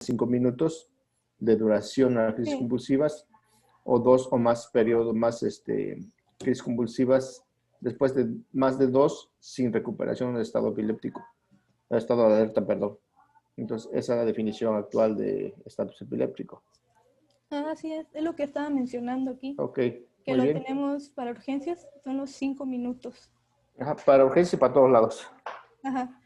5 minutos de duración a las crisis Sí. convulsivas, o 2 o más periodos, más crisis convulsivas después de más de 2 sin recuperación del estado epiléptico, estado de alerta, perdón. Entonces, esa es la definición actual de estatus epiléptico. Así es lo que estaba mencionando aquí. Ok, Que muy lo bien. tenemos para urgencias, son los 5 minutos. Ajá, para urgencia y para todos lados. Ajá.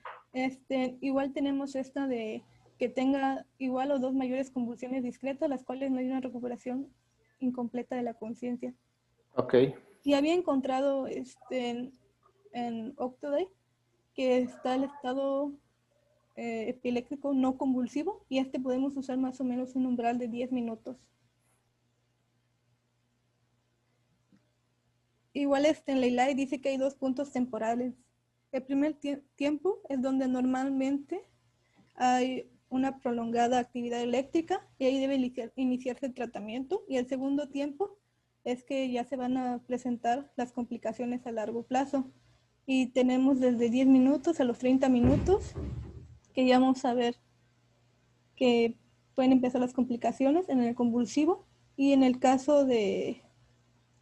Igual tenemos esta de que tenga igual o 2 mayores convulsiones discretas, las cuales no hay una recuperación incompleta de la conciencia. Ok, Y había encontrado en Octodad que está el estado epiléptico no convulsivo, y podemos usar más o menos un umbral de 10 minutos. Igual en Leilai dice que hay 2 puntos temporales. El primer tiempo es donde normalmente hay una prolongada actividad eléctrica y ahí debe iniciarse el tratamiento. Y el segundo tiempo es que ya se van a presentar las complicaciones a largo plazo. Y tenemos desde 10 minutos a los 30 minutos que ya vamos a ver que pueden empezar las complicaciones en el convulsivo, y en el caso de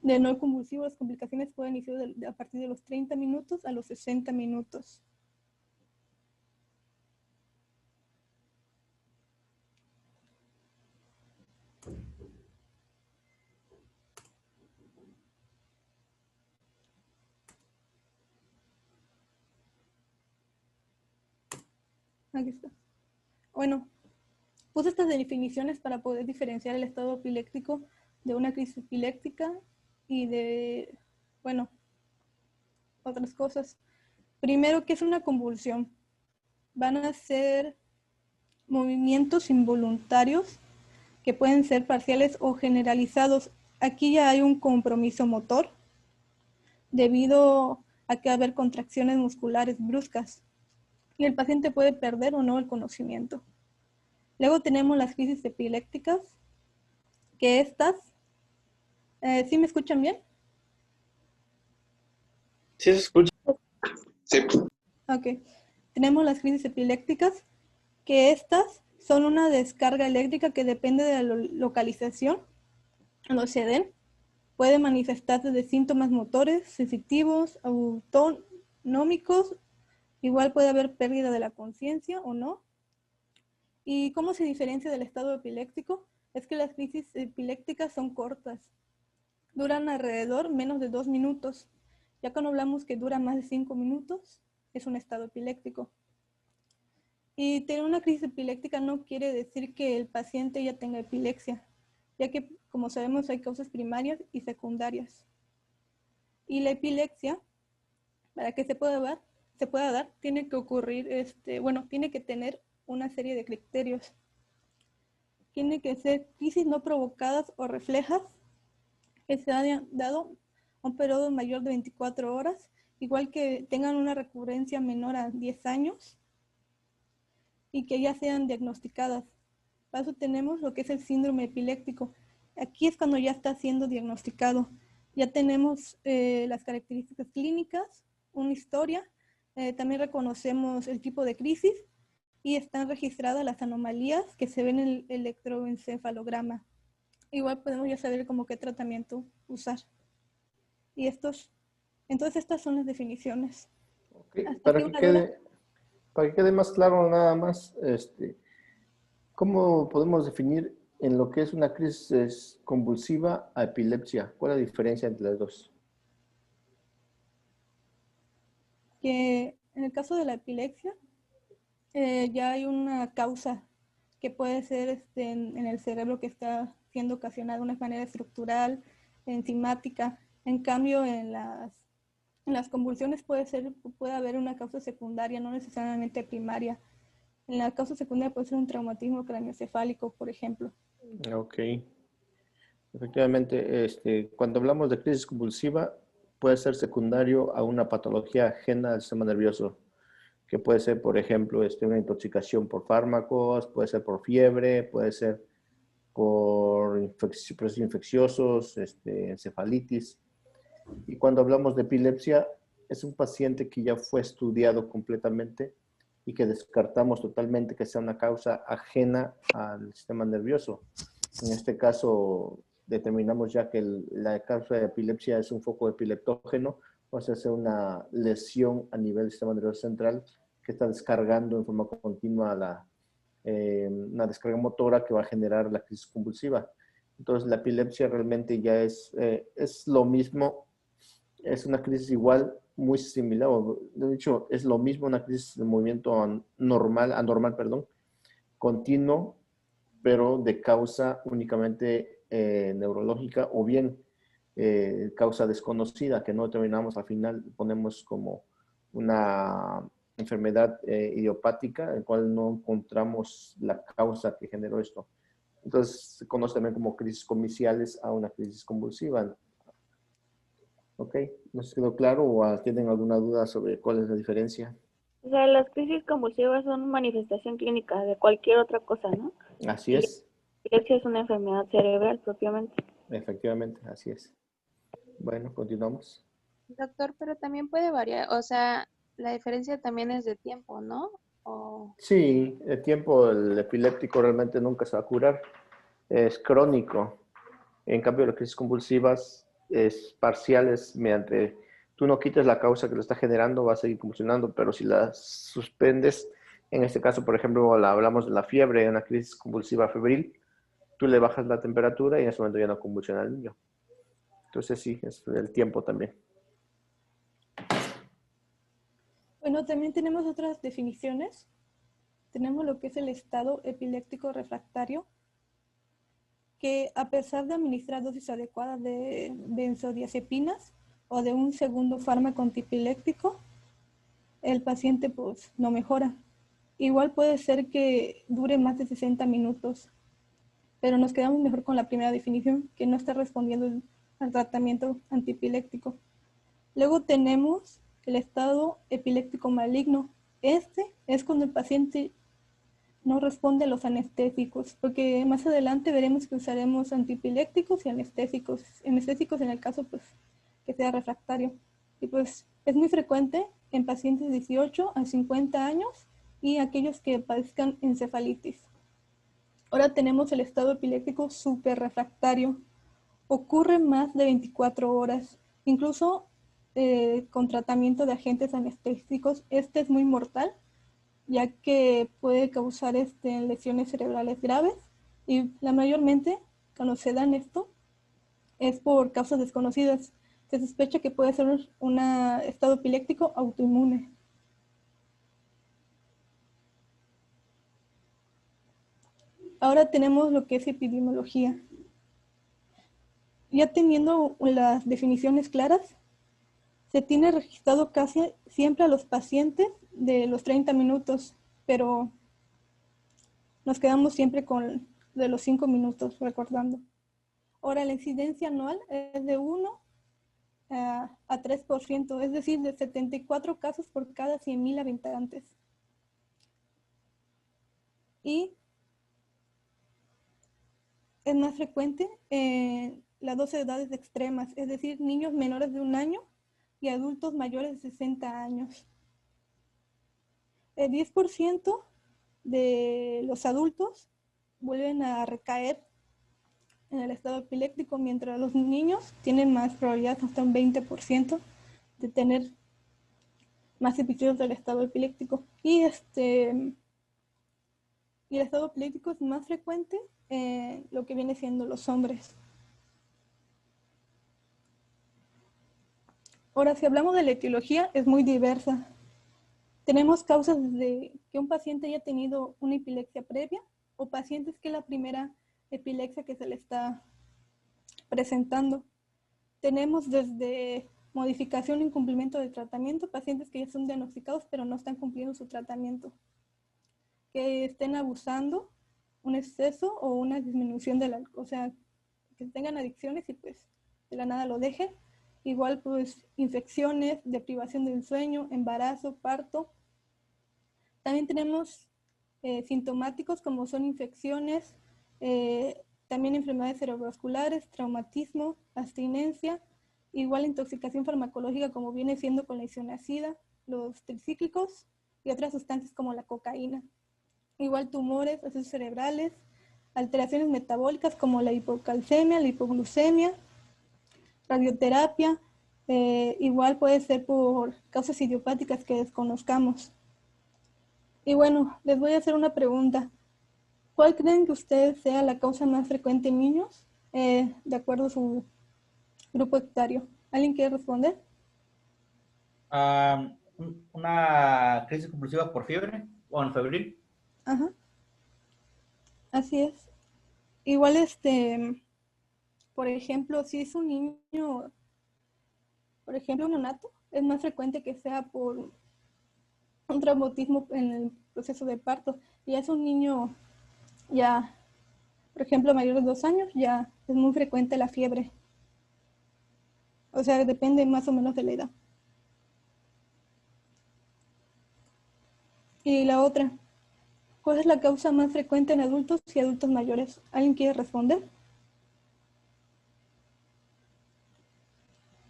no convulsivo, las complicaciones pueden iniciar a partir de los 30 minutos a los 60 minutos. Aquí está. Bueno, puse estas definiciones para poder diferenciar el estado epiléptico de una crisis epiléptica y de, bueno, otras cosas. Primero, ¿qué es una convulsión? Van a ser movimientos involuntarios que pueden ser parciales o generalizados. Aquí ya hay un compromiso motor debido a que va a haber contracciones musculares bruscas y el paciente puede perder o no el conocimiento. Luego tenemos las crisis epilépticas, que estas, ¿sí me escuchan bien? Sí, se escucha. Sí. Ok. Tenemos las crisis epilépticas, que estas son una descarga eléctrica que depende de la localización, lo se den. Puede manifestarse de síntomas motores, sensitivos, autonómicos. Igual puede haber pérdida de la conciencia o no. ¿Y cómo se diferencia del estado epiléptico? Es que las crisis epilépticas son cortas, duran alrededor menos de 2 minutos. Ya cuando hablamos que dura más de 5 minutos, es un estado epiléptico. Y tener una crisis epiléptica no quiere decir que el paciente ya tenga epilepsia, ya que, como sabemos, hay causas primarias y secundarias. Y la epilepsia, para que se pueda dar, tiene que ocurrir, tiene que tener una serie de criterios. Tiene que ser crisis no provocadas o reflejas, que se hayan dado un periodo mayor de 24 horas, igual que tengan una recurrencia menor a 10 años y que ya sean diagnosticadas. Para eso tenemos lo que es el síndrome epiléptico. Aquí es cuando ya está siendo diagnosticado. Ya tenemos las características clínicas, una historia, también reconocemos el tipo de crisis y están registradas las anomalías que se ven en el electroencefalograma. Igual podemos ya saber como qué tratamiento usar. Y entonces estas son las definiciones. okay. ¿Hasta aquí una duda? Para que quede más claro nada más, ¿cómo podemos definir en lo que es una crisis convulsiva a epilepsia? ¿Cuál es la diferencia entre las dos? Que en el caso de la epilepsia, ya hay una causa que puede ser en el cerebro que está siendo ocasionada de una manera estructural, enzimática. En cambio, en las convulsiones puede haber una causa secundaria, no necesariamente primaria. En la causa secundaria puede ser un traumatismo craneoencefálico, por ejemplo. Ok. Efectivamente, cuando hablamos de crisis convulsiva, puede ser secundario a una patología ajena al sistema nervioso, que puede ser, por ejemplo, una intoxicación por fármacos, puede ser por fiebre, puede ser por procesos infecciosos, encefalitis. Y cuando hablamos de epilepsia, es un paciente que ya fue estudiado completamente y que descartamos totalmente que sea una causa ajena al sistema nervioso. En este caso, determinamos ya que la causa de epilepsia es un foco epileptógeno, o sea, es una lesión a nivel del sistema nervioso central que está descargando en forma continua una descarga motora que va a generar la crisis convulsiva. Entonces, la epilepsia realmente ya es lo mismo, es una crisis igual, muy similar, o de hecho, es lo mismo una crisis de movimiento anormal, continuo, pero de causa únicamente neurológica o bien causa desconocida, que no determinamos al final, ponemos como una enfermedad idiopática, en la cual no encontramos la causa que generó esto. Entonces, se conoce también como crisis comiciales a una crisis convulsiva. ¿Ok? ¿No se quedó claro o tienen alguna duda sobre cuál es la diferencia? O sea, las crisis convulsivas son manifestación clínica de cualquier otra cosa, ¿no? Así Y la es, epilepsia es una enfermedad cerebral propiamente. efectivamente, así es. Bueno, continuamos. Doctor, pero también puede variar, o sea, la diferencia también es de tiempo, ¿no? O... Sí, el tiempo del epiléptico realmente nunca se va a curar, es crónico. En cambio, las crisis convulsivas es parciales mediante, tú no quites la causa que lo está generando, va a seguir convulsionando, pero si la suspendes, en este caso, por ejemplo, hablamos de la fiebre, una crisis convulsiva febril, tú le bajas la temperatura y en ese momento ya no convulsiona el niño. Entonces sí, es el tiempo también. Bueno, también tenemos otras definiciones. Tenemos lo que es el estado epiléptico refractario, que a pesar de administrar dosis adecuadas de benzodiazepinas o de un segundo fármaco antipiléptico, el paciente pues no mejora. Igual puede ser que dure más de 60 minutos, pero nos quedamos mejor con la primera definición, que no está respondiendo al tratamiento antipiléptico. Luego tenemos el estado epiléptico maligno. Este es cuando el paciente no responde a los anestésicos, porque más adelante veremos que usaremos antipilépticos y anestésicos en el caso pues que sea refractario. Y pues es muy frecuente en pacientes de 18 a 50 años y aquellos que padezcan encefalitis. Ahora tenemos el estado epiléptico superrefractario. Ocurre más de 24 horas, incluso con tratamiento de agentes anestésicos. Este es muy mortal, ya que puede causar lesiones cerebrales graves y la mayormente cuando se dan esto es por causas desconocidas. Se sospecha que puede ser un estado epiléptico autoinmune. Ahora tenemos lo que es epidemiología. Ya teniendo las definiciones claras, se tiene registrado casi siempre a los pacientes de los 30 minutos, pero nos quedamos siempre con de los 5 minutos recordando. Ahora, la incidencia anual es de 1 a 3%, es decir, de 74 casos por cada 100.000 habitantes. Y es más frecuente en las dos edades extremas, es decir, niños menores de 1 año y adultos mayores de 60 años. El 10% de los adultos vuelven a recaer en el estado epiléptico, mientras los niños tienen más probabilidad, hasta un 20%, de tener más episodios del estado epiléptico. Y el estado epiléptico es más frecuente en lo que viene siendo los hombres. Ahora, si hablamos de la etiología, es muy diversa. Tenemos causas desde que un paciente haya tenido una epilepsia previa o pacientes que es la primera epilepsia que se le está presentando. Tenemos desde modificación e incumplimiento de tratamiento, pacientes que ya son diagnosticados pero no están cumpliendo su tratamiento, que estén abusando, un exceso o una disminución del alcohol, o sea, que tengan adicciones y pues de la nada lo dejen. Igual pues infecciones, deprivación del sueño, embarazo, parto. También tenemos sintomáticos como son infecciones, también enfermedades cerebrovasculares, traumatismo, abstinencia, igual intoxicación farmacológica como viene siendo con la isoniazida, los tricíclicos y otras sustancias como la cocaína. Igual tumores, accesos cerebrales, alteraciones metabólicas como la hipocalcemia, la hipoglucemia, radioterapia, igual puede ser por causas idiopáticas que desconozcamos. Y bueno, les voy a hacer una pregunta. ¿Cuál creen que ustedes sea la causa más frecuente en niños, de acuerdo a su grupo etario? ¿Alguien quiere responder? Una crisis compulsiva por fiebre o en febril. Ajá, así es. Igual, por ejemplo, si es un niño, por ejemplo, un neonato, es más frecuente que sea por un traumatismo en el proceso de parto. Y es un niño ya, por ejemplo, mayor de 2 años, ya es muy frecuente la fiebre. O sea, depende más o menos de la edad. Y la otra, ¿cuál es la causa más frecuente en adultos y adultos mayores? ¿Alguien quiere responder?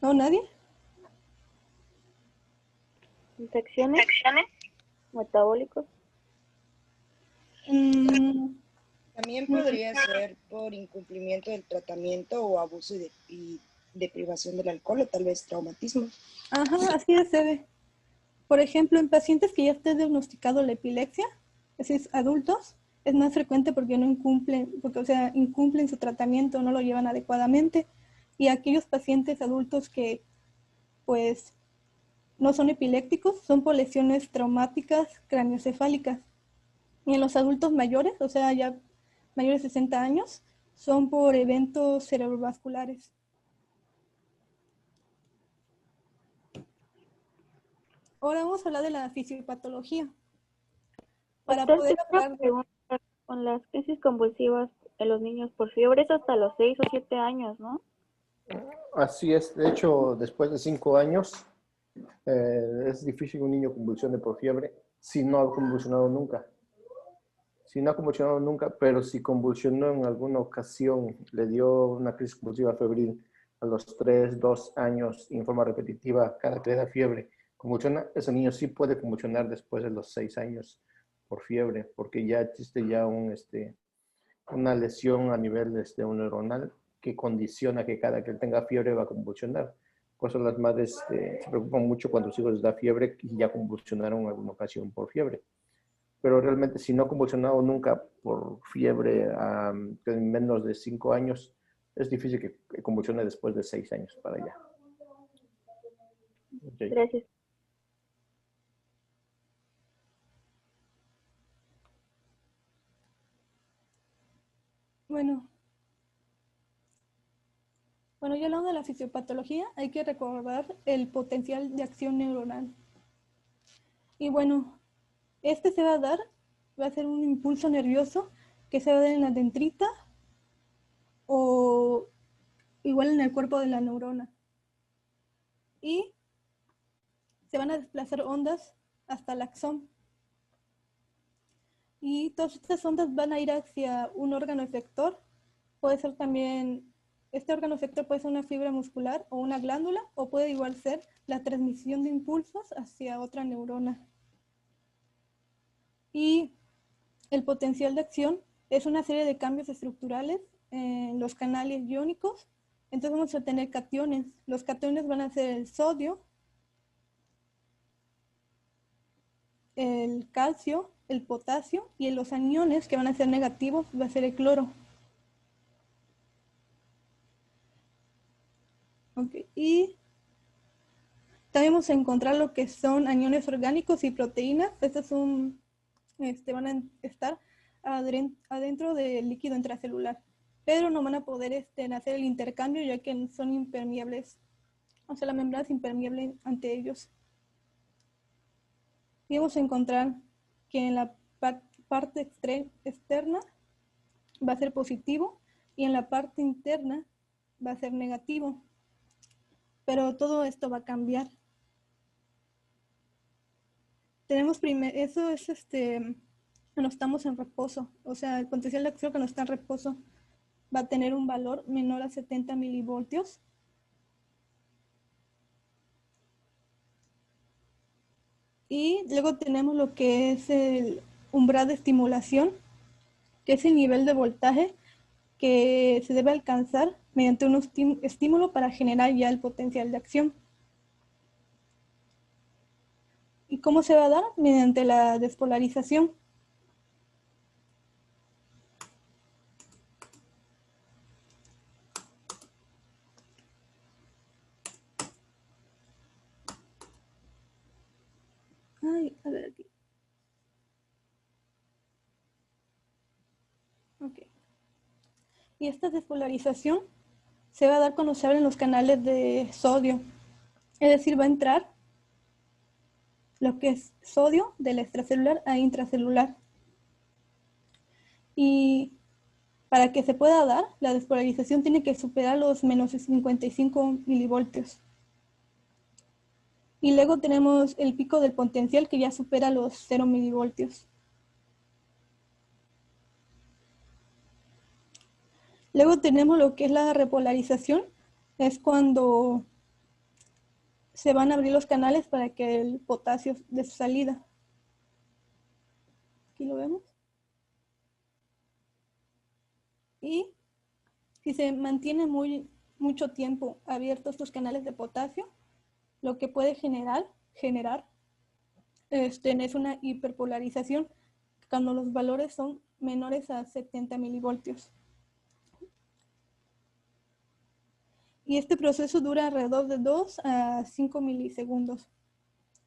¿No? ¿Nadie? Infecciones metabólicos. También podría ser por incumplimiento del tratamiento o abuso de privación del alcohol o tal vez traumatismo. Ajá, así es, debe. Por ejemplo, en pacientes que ya esté diagnosticado la epilepsia, es decir, adultos, es más frecuente porque no incumplen, incumplen su tratamiento, no lo llevan adecuadamente. Y aquellos pacientes adultos que, pues, no son epilépticos, son por lesiones traumáticas craneoencefálicas. Y en los adultos mayores, o sea, ya mayores de 60 años, son por eventos cerebrovasculares. Ahora vamos a hablar de la fisiopatología. Para Doctor, poder tengo hablar una pregunta. Con las crisis convulsivas en los niños por fiebre es hasta los 6 o 7 años, ¿no? Así es. De hecho, después de 5 años, es difícil que un niño convulsione por fiebre si no ha convulsionado nunca. Si no ha convulsionado nunca, pero si convulsionó en alguna ocasión, le dio una crisis convulsiva febril a los 3, 2 años en forma repetitiva, cada que le da fiebre, convulsiona, ese niño sí puede convulsionar después de los 6 años por fiebre, porque ya existe ya una lesión a nivel neuronal que condiciona que cada que él tenga fiebre va a convulsionar. Por eso las madres se preocupan mucho cuando los hijos les da fiebre y ya convulsionaron en alguna ocasión por fiebre. Pero realmente si no ha convulsionado nunca por fiebre en menos de 5 años, es difícil que convulsione después de 6 años para allá. Okay. Gracias. Bueno, ya hablando de la fisiopatología, hay que recordar el potencial de acción neuronal. Y bueno, se va a ser un impulso nervioso que se va a dar en la dendrita o igual en el cuerpo de la neurona. Y se van a desplazar ondas hasta el axón. Y todas estas ondas van a ir hacia un órgano efector. Puede ser también, este órgano efector puede ser una fibra muscular o una glándula, o puede igual ser la transmisión de impulsos hacia otra neurona. Y el potencial de acción es una serie de cambios estructurales en los canales iónicos. Entonces vamos a tener cationes. Los cationes van a ser el sodio, el calcio, el potasio, y en los aniones que van a ser negativos va a ser el cloro. Okay. Y también vamos a encontrar lo que son aniones orgánicos y proteínas. Estos son, van a estar adentro del líquido intracelular, pero no van a poder hacer el intercambio ya que son impermeables, o sea, la membrana es impermeable ante ellos. Y vamos a encontrar que en la parte externa va a ser positivo y en la parte interna va a ser negativo. Pero todo esto va a cambiar. Tenemos eso es cuando estamos en reposo, o sea, el potencial de acción cuando está en reposo va a tener un valor menor a 70 milivoltios. Y luego tenemos lo que es el umbral de estimulación, que es el nivel de voltaje que se debe alcanzar mediante un estímulo para generar ya el potencial de acción. ¿Y cómo se va a dar? Mediante la despolarización. Ay, a ver aquí. Ok. Y esta despolarización se va a dar cuando se abren los canales de sodio. Es decir, va a entrar lo que es sodio del extracelular a intracelular. Y para que se pueda dar, la despolarización tiene que superar los menos 55 milivoltios. Y luego tenemos el pico del potencial que ya supera los 0 milivoltios. Luego tenemos lo que es la repolarización, es cuando se van a abrir los canales para que el potasio de su salida. Aquí lo vemos. Y si se mantiene mucho tiempo abiertos estos canales de potasio, lo que puede generar es una hiperpolarización cuando los valores son menores a 70 milivoltios. Y este proceso dura alrededor de 2 a 5 milisegundos.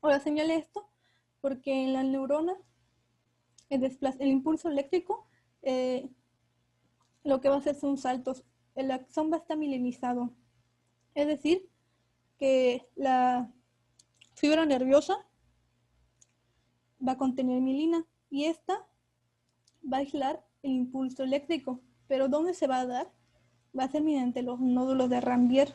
Ahora señalé esto porque en la neurona el impulso eléctrico lo que va a hacer son saltos. El axón va a estar milinizado. Es decir, que la fibra nerviosa va a contener mielina y esta va a aislar el impulso eléctrico. Pero ¿dónde se va a dar? Va a ser mediante los nódulos de Ranvier.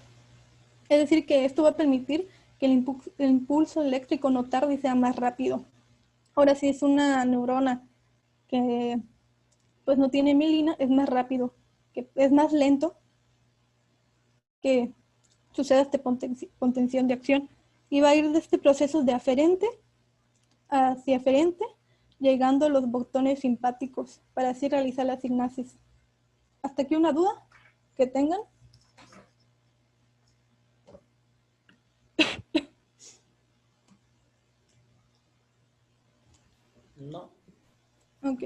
Es decir, que esto va a permitir que el impulso eléctrico no tarde y sea más rápido. Ahora, si es una neurona que pues no tiene mielina, es más rápido, que es más lento que suceda esta contención de acción. Y va a ir de este proceso de aferente hacia aferente, llegando a los botones simpáticos para así realizar la sinapsis. ¿Hasta aquí una duda que tengan? No. Ok.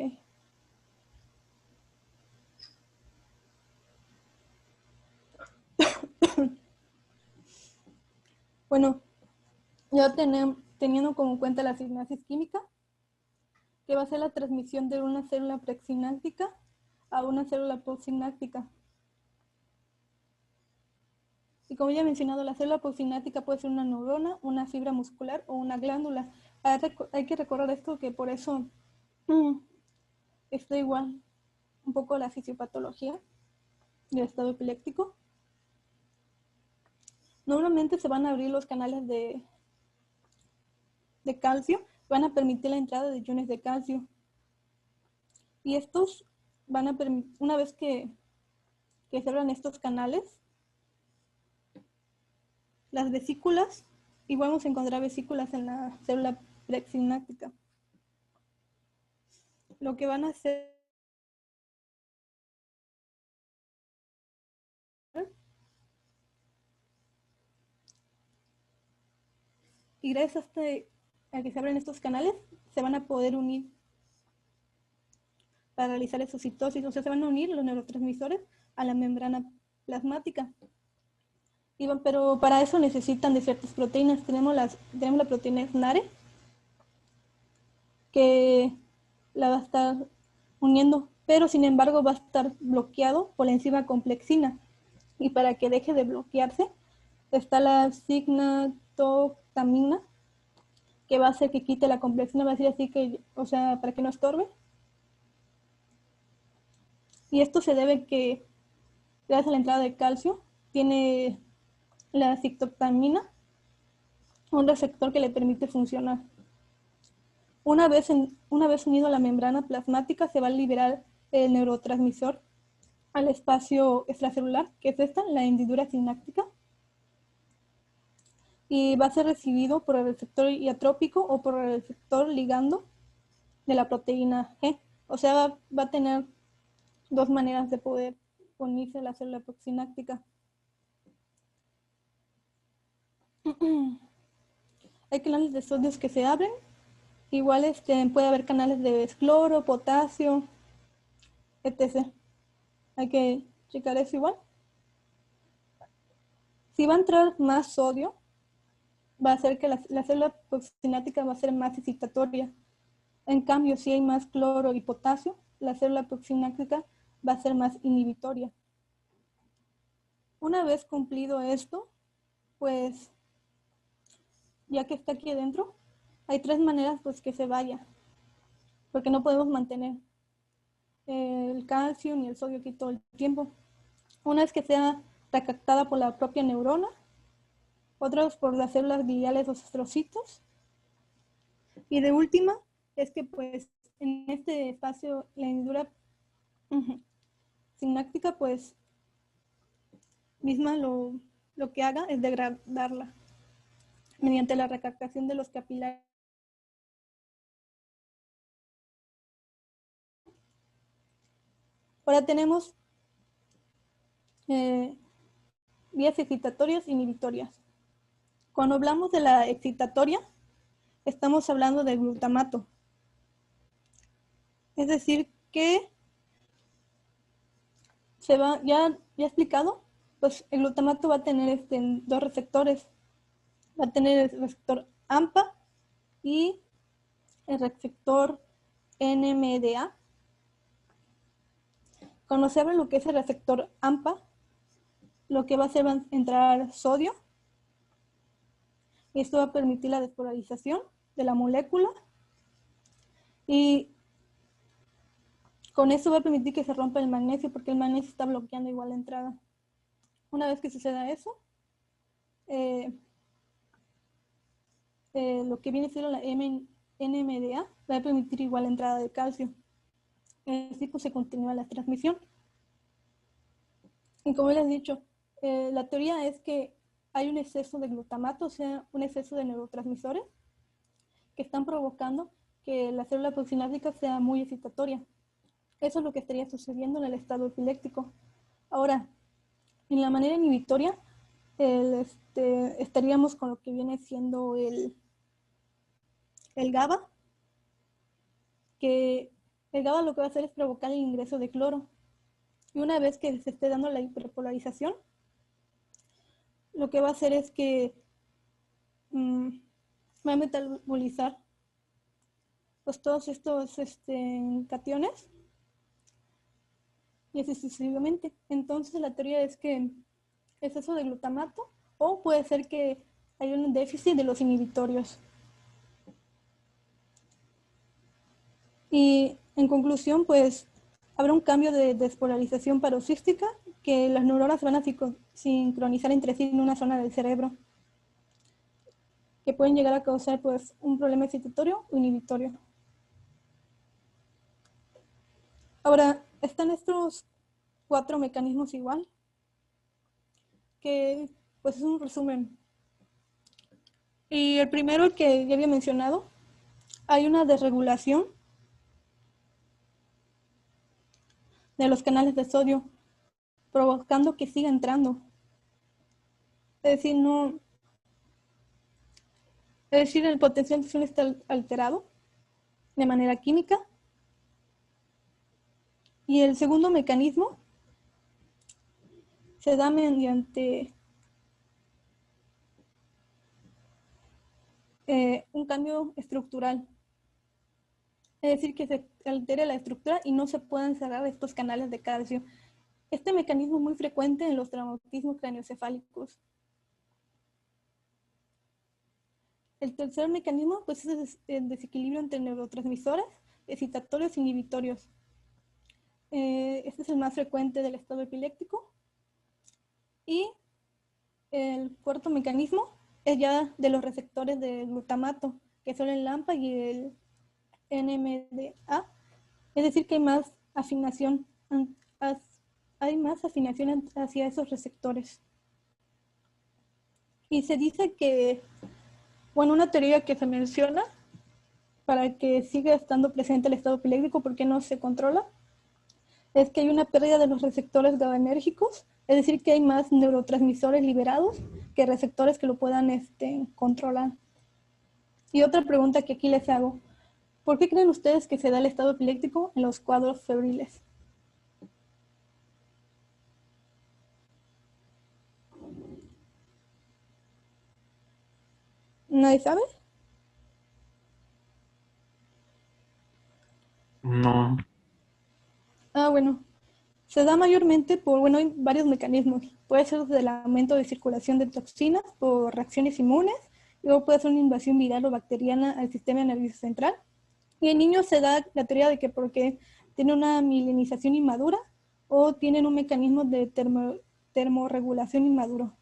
Bueno, ya teniendo como cuenta la sinapsis química, que va a ser la transmisión de una célula presináptica a una célula postsináptica. Y como ya he mencionado, la célula postsináptica puede ser una neurona, una fibra muscular o una glándula. Hay que recordar esto, que por eso está igual un poco la fisiopatología del estado epiléptico. Normalmente se van a abrir los canales de calcio, van a permitir la entrada de iones de calcio. Y estos van a permitir, una vez que se abran estos canales, las vesículas, y vamos a encontrar vesículas en la célula presináptica. Lo que van a hacer y gracias a que se abren estos canales, se van a poder unir para realizar exocitosis, o sea, se van a unir los neurotransmisores a la membrana plasmática. Pero para eso necesitan de ciertas proteínas. Tenemos la proteína SNARE, que la va a estar uniendo, pero sin embargo va a estar bloqueado por la enzima complexina. Y para que deje de bloquearse, está la signatotamina, que va a hacer que quite la complexina, va a decir así que, o sea, para que no estorbe. Y esto se debe que, gracias a la entrada de calcio, tiene la ciclotamina un receptor que le permite funcionar. Una vez unido a la membrana plasmática, se va a liberar el neurotransmisor al espacio extracelular, que es esta, la hendidura sináptica. y va a ser recibido por el receptor iotrópico o por el receptor ligando de la proteína G. O sea, va a tener dos maneras de poder unirse a la célula proxináptica. Hay canales de sodio que se abren. Igual puede haber canales de cloro, potasio, etc. Hay que checar eso igual. Si va a entrar más sodio, va a hacer que la célula proxináptica va a ser más excitatoria. En cambio, si hay más cloro y potasio, la célula proxináptica va a ser más inhibitoria. Una vez cumplido esto, pues ya que está aquí adentro, hay tres maneras pues que se vaya, porque no podemos mantener el calcio ni el sodio aquí todo el tiempo. Una es que sea recaptada por la propia neurona, otra es por las células gliales o astrocitos, y de última es que pues en este espacio la hendidura sináptica pues misma lo que haga es degradarla mediante la recaptación de los capilares. Ahora tenemos vías excitatorias e inhibitorias. Cuando hablamos de la excitatoria, estamos hablando del glutamato. Es decir, que ya explicado, pues el glutamato va a tener dos receptores. Va a tener el receptor AMPA y el receptor NMDA. Cuando se abre lo que es el receptor AMPA, lo que va a hacer va a entrar sodio. Y esto va a permitir la despolarización de la molécula. Y con eso va a permitir que se rompa el magnesio, porque el magnesio está bloqueando igual la entrada. Una vez que suceda eso, lo que viene siendo la NMDA va a permitir igual la entrada de calcio. Así pues se continúa la transmisión. Y como les he dicho, la teoría es que hay un exceso de glutamato, o sea, un exceso de neurotransmisores que están provocando que la célula proxináptica sea muy excitatoria. Eso es lo que estaría sucediendo en el estado epiléptico. Ahora, en la manera inhibitoria, estaríamos con lo que viene siendo el GABA, que el GABA lo que va a hacer es provocar el ingreso de cloro. Y una vez que se esté dando la hiperpolarización, lo que va a hacer es que va a metabolizar pues todos estos cationes y así sucesivamente. Entonces la teoría es que es eso de glutamato, o puede ser que hay un déficit de los inhibitorios. Y en conclusión, pues habrá un cambio de despolarización paroxística, que las neuronas van a sincronizar entre sí en una zona del cerebro, que pueden llegar a causar pues un problema excitatorio o inhibitorio. Ahora, están estos 4 mecanismos igual, que pues es un resumen. Y el primero, el que ya había mencionado, hay una desregulación de los canales de sodio, provocando que siga entrando. Es decir, el potencial de acción está alterado de manera química. Y el segundo mecanismo se da mediante un cambio estructural. Es decir, que se altere la estructura y no se puedan cerrar estos canales de calcio. Este mecanismo es muy frecuente en los traumatismos craneoencefálicos. El tercer mecanismo pues, es el desequilibrio entre neurotransmisores, excitatorios e inhibitorios. Este es el más frecuente del estado epiléptico. Y el cuarto mecanismo es ya de los receptores de glutamato, que son el AMPA y el NMDA. Es decir, que hay más afinación hacia esos receptores. Y se dice que, bueno, una teoría que se menciona para que siga estando presente el estado epiléptico porque no se controla, es que hay una pérdida de los receptores GABAergicos, es decir, que hay más neurotransmisores liberados que receptores que lo puedan controlar. Y otra pregunta que aquí les hago, ¿por qué creen ustedes que se da el estado epiléptico en los cuadros febriles? ¿Nadie sabe? No. Bueno, se da mayormente por, bueno, hay varios mecanismos. Puede ser desde el aumento de circulación de toxinas por reacciones inmunes, luego puede ser una invasión viral o bacteriana al sistema nervioso central. Y en niños se da la teoría de que porque tienen una milenización inmadura o tienen un mecanismo de termorregulación inmaduro.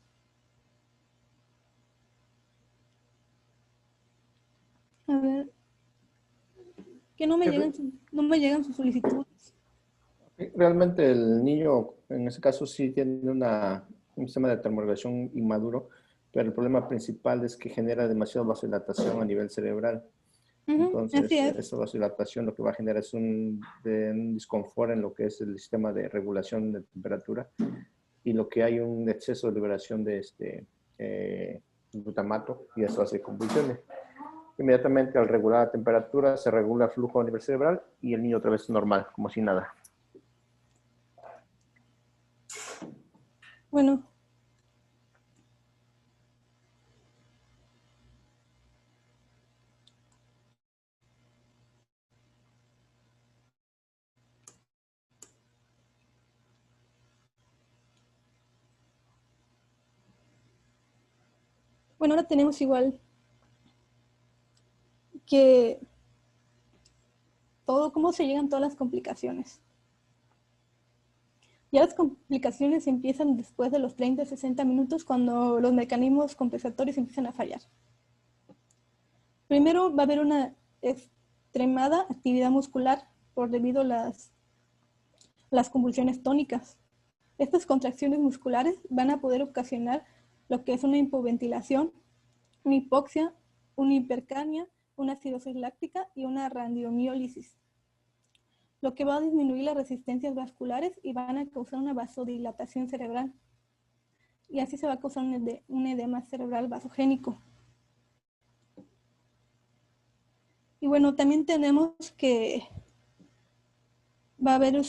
A ver, que no me llegan sus solicitudes. Realmente el niño, en ese caso, sí tiene un sistema de termorregulación inmaduro, pero el problema principal es que genera demasiada vasodilatación a nivel cerebral. Entonces, Así es. esa vasodilatación lo que va a generar es un disconfort en lo que es el sistema de regulación de temperatura, y lo que hay un exceso de liberación de glutamato, y eso hace convulsiones. Inmediatamente al regular la temperatura se regula el flujo a nivel cerebral y el niño otra vez normal, como si nada. Bueno, ahora tenemos igual que cómo se llegan todas las complicaciones. Ya las complicaciones empiezan después de los 30 a 60 minutos cuando los mecanismos compensatorios empiezan a fallar. Primero va a haber una extremada actividad muscular debido a las convulsiones tónicas. Estas contracciones musculares van a poder ocasionar lo que es una hipoventilación, una hipoxia, una hipercania, una acidosis láctica y una radiomiólisis, lo que va a disminuir las resistencias vasculares y van a causar una vasodilatación cerebral. Y así se va a causar un edema cerebral vasogénico. Y bueno, también tenemos que va a haber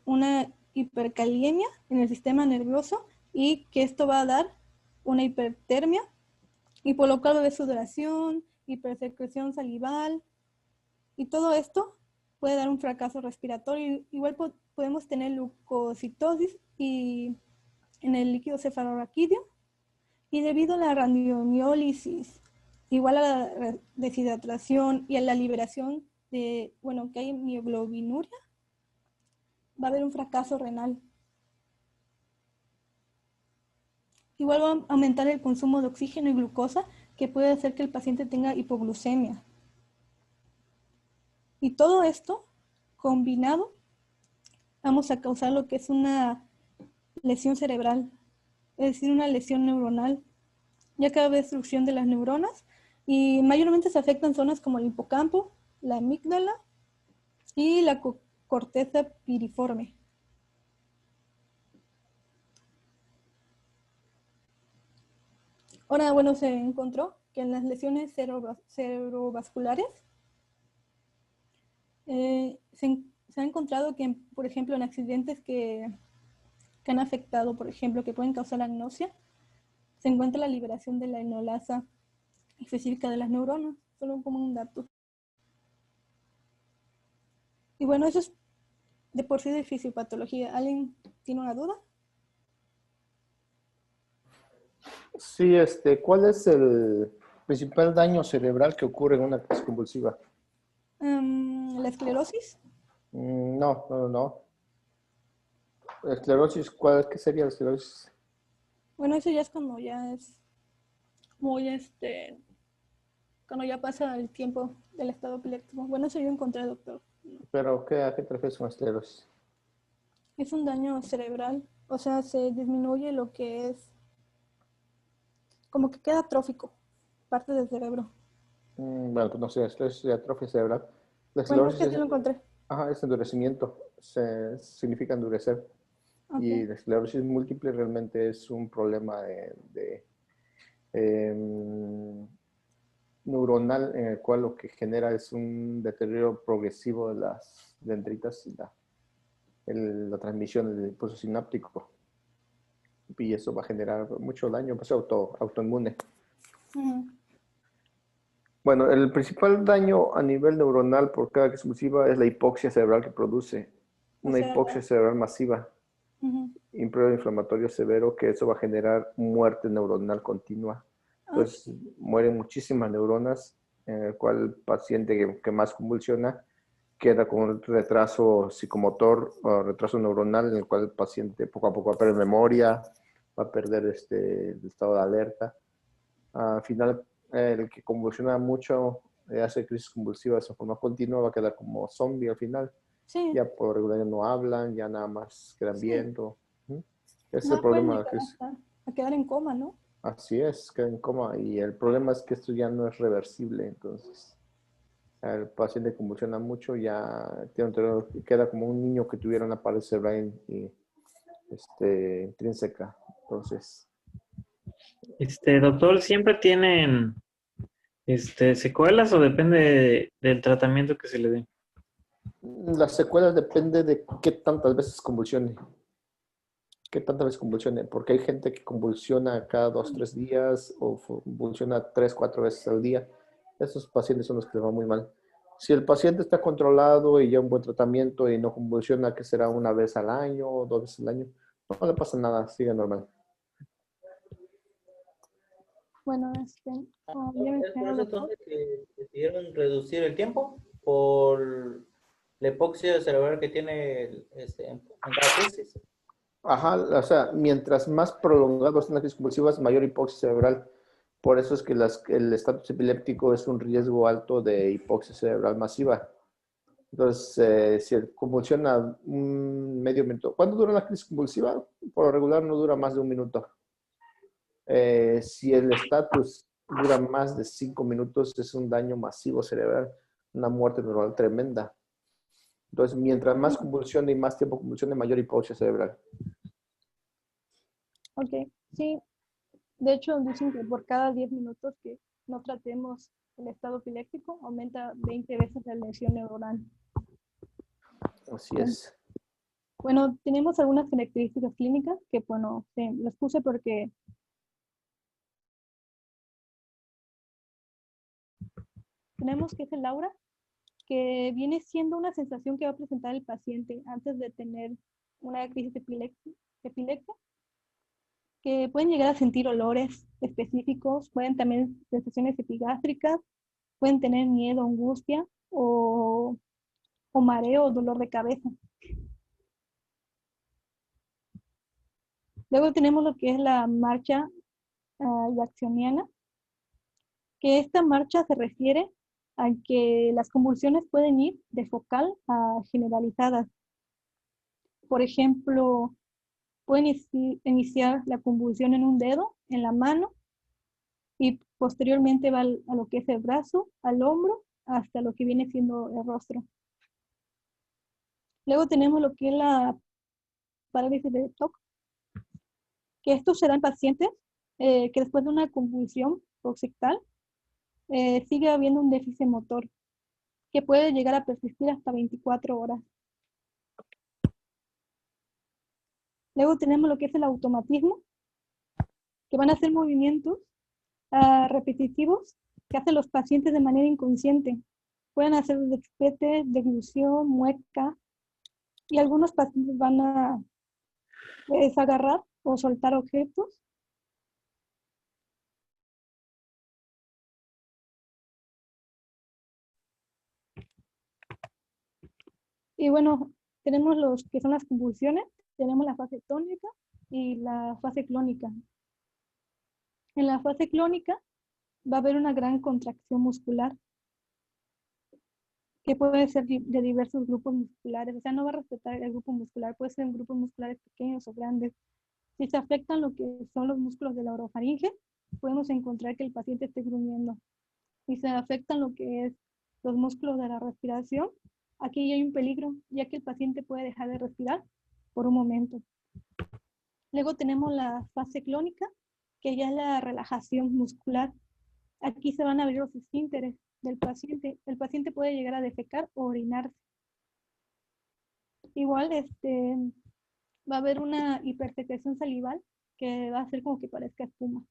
una hipercalemia en el sistema nervioso y que esto va a dar una hipertermia, y por lo cual va a haber sudoración, hipersecreción salival, y todo esto puede dar un fracaso respiratorio. Igual podemos tener leucocitosis y en el líquido cefalorraquídeo, y debido a la radiomiólisis, igual a la deshidratación y a la liberación que hay mioglobinuria, va a haber un fracaso renal. Igual va a aumentar el consumo de oxígeno y glucosa, que puede hacer que el paciente tenga hipoglucemia. Y todo esto combinado, vamos a causar lo que es una lesión cerebral, es decir, una lesión neuronal, ya que va a haber destrucción de las neuronas, y mayormente se afectan zonas como el hipocampo, la amígdala y la corteza piriforme. Ahora, se encontró que en las lesiones cerebrovasculares se ha encontrado que, por ejemplo, en accidentes que han afectado, por ejemplo, que pueden causar agnosia, se encuentra la liberación de la enolasa específica de las neuronas, solo como un dato. Y bueno, eso es de por sí de fisiopatología. ¿Alguien tiene una duda? Sí, ¿cuál es el principal daño cerebral que ocurre en una crisis convulsiva? ¿La esclerosis? No. La esclerosis, ¿qué sería la esclerosis? Bueno, eso ya es cuando ya es muy, cuando ya pasa el tiempo del estado epiléptico. Bueno, eso yo encontré, doctor. ¿Pero a qué te refieres con esclerosis? Es un daño cerebral, o sea, se disminuye lo que es como que queda atrófico, parte del cerebro. Bueno, pues no sé, esto es atrofia cerebral. La Bueno, es esclerosis que sí lo encontré. es endurecimiento, significa endurecer. Y Ok. la esclerosis múltiple realmente es un problema em, neuronal en el cual lo que genera es un deterioro progresivo de las dendritas y la transmisión del impulso sináptico. Y eso va a generar mucho daño, pues autoinmune. Ujú. Bueno, el principal daño a nivel neuronal por carga explosiva es la hipoxia cerebral que produce. O Una sea, hipoxia cerebral masiva, ujú. un periodo inflamatorio severo, que eso va a generar muerte neuronal continua. Ah, Entonces, mueren muchísimas neuronas, en el cual el paciente que más convulsiona queda con un retraso psicomotor o retraso neuronal, en el cual el paciente poco a poco va a perder memoria, va a perder el estado de alerta. Al final, el que convulsiona mucho, hace crisis convulsivas de forma continua, va a quedar como zombie al final. sí, Ya por regularidad no hablan, ya nada más quedan sí. viendo. Ese es el No pueden problema de la llegar crisis. a quedar en coma, ¿no? Así es, queda en coma. Y el problema es que esto ya no es reversible. Entonces, el paciente convulsiona mucho, ya queda como un niño que tuviera una pared cerebral intrínseca. Entonces, Doctor, ¿siempre tienen secuelas o depende del tratamiento que se le dé? las secuelas depende de qué tantas veces convulsione. ¿Qué tantas veces convulsione? Porque hay gente que convulsiona cada 2, 3 días o convulsiona 3, 4 veces al día. Esos pacientes son los que les va muy mal. Si el paciente está controlado y ya un buen tratamiento y no convulsiona, que será una vez al año o 2 veces al año, no le pasa nada, sigue normal. Bueno, ya me ¿Es por enseñaron, eso doctor. entonces que decidieron reducir el tiempo? ¿Por la hipoxia cerebral que tiene en cada crisis? Ajá, o sea, mientras más prolongado estén las crisis convulsivas, mayor hipoxia cerebral. Por eso es que el estatus epiléptico es un riesgo alto de hipoxia cerebral masiva. Entonces, si convulsiona un medio minuto. ¿Cuánto dura la crisis convulsiva? Por lo regular no dura más de 1 minuto. Si el estatus dura más de 5 minutos, es un daño masivo cerebral, una muerte neuronal tremenda. Entonces, mientras más convulsione y más tiempo convulsione, mayor hipoxia cerebral. Ok, sí. De hecho, dicen que por cada 10 minutos que no tratemos el estado epiléptico, aumenta 20 veces la lesión neuronal. Así es. Bueno, tenemos algunas características clínicas que, bueno, las puse porque tenemos que es el aura, que viene siendo una sensación que va a presentar el paciente antes de tener una crisis epiléptica, que pueden llegar a sentir olores específicos, pueden también sensaciones epigástricas, pueden tener miedo, angustia o mareo o dolor de cabeza. Luego tenemos lo que es la marcha jacksoniana, que esta marcha se refiere a que las convulsiones pueden ir de focal a generalizadas. Por ejemplo, pueden iniciar la convulsión en un dedo, en la mano, y posteriormente va a lo que es el brazo, al hombro, hasta lo que viene siendo el rostro. Luego tenemos lo que es la parálisis de TOC, que esto se da en pacientes que después de una convulsión occipital sigue habiendo un déficit motor que puede llegar a persistir hasta 24 horas. Luego tenemos lo que es el automatismo, que van a ser movimientos repetitivos que hacen los pacientes de manera inconsciente. Pueden hacer despete, deglución, mueca, y algunos pacientes van a agarrar o soltar objetos. Y bueno, tenemos los que son las convulsiones, tenemos la fase tónica y la fase clónica. En la fase clónica va a haber una gran contracción muscular que puede ser de diversos grupos musculares, o sea, no va a respetar el grupo muscular, puede ser en grupos musculares pequeños o grandes. Si se afectan lo que son los músculos de la orofaringe, podemos encontrar que el paciente esté gruñendo y se afectan lo que es los músculos de la respiración. Aquí ya hay un peligro, ya que el paciente puede dejar de respirar por un momento. Luego tenemos la fase clónica, que ya es la relajación muscular. Aquí se van a abrir los esfínteres del paciente. El paciente puede llegar a defecar o orinarse. Igual va a haber una hipersecreción salival que va a hacer como que parezca espuma.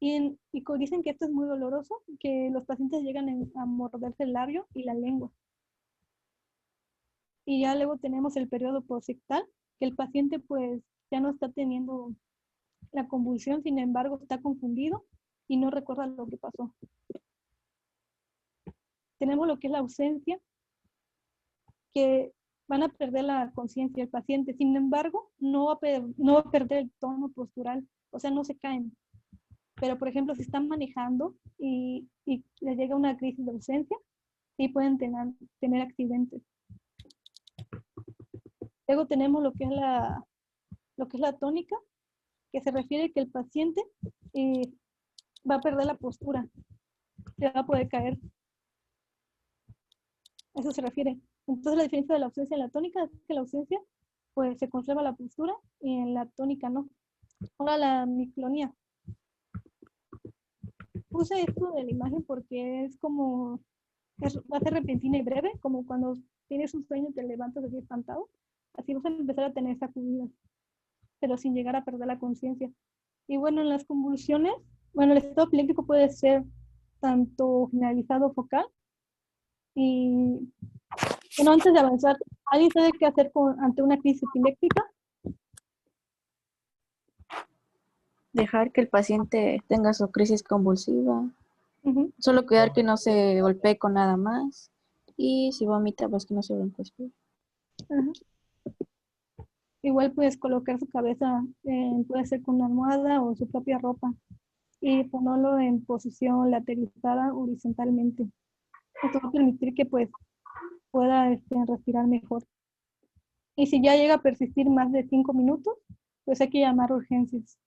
Y dicen que esto es muy doloroso, que los pacientes llegan a morderse el labio y la lengua. Y ya luego tenemos el periodo posictal, que el paciente pues ya no está teniendo la convulsión, sin embargo está confundido y no recuerda lo que pasó. Tenemos lo que es la ausencia, que van a perder la conciencia del paciente, sin embargo no va a perder el tono postural, o sea, no se caen. Pero, por ejemplo, si están manejando y les llega una crisis de ausencia, sí pueden tener accidentes. Luego tenemos lo que es la tónica, que se refiere que el paciente va a perder la postura, se va a poder caer. A eso se refiere. Entonces, la diferencia de la ausencia y la tónica es que la ausencia pues se conserva la postura y en la tónica no. Ahora la miclonía. Puse esto de la imagen porque es como, va a ser repentina y breve, como cuando tienes un sueño y te levantas así espantado. Así vas a empezar a tener sacudidas, pero sin llegar a perder la conciencia. Y bueno, en las convulsiones, bueno, el estado epiléptico puede ser tanto generalizado o focal. Y bueno, antes de avanzar, ¿alguien sabe qué hacer ante una crisis epiléptica? Dejar que el paciente tenga su crisis convulsiva. Uh-huh. Solo cuidar que no se golpee con nada más. Y si vomita, pues que no se broncoespire. Uh-huh. Igual puedes colocar su cabeza, puede ser con una almohada o su propia ropa. Y ponerlo en posición lateralizada horizontalmente. Esto va a permitir que pues pueda respirar mejor. Y si ya llega a persistir más de 5 minutos, pues hay que llamar a urgencias.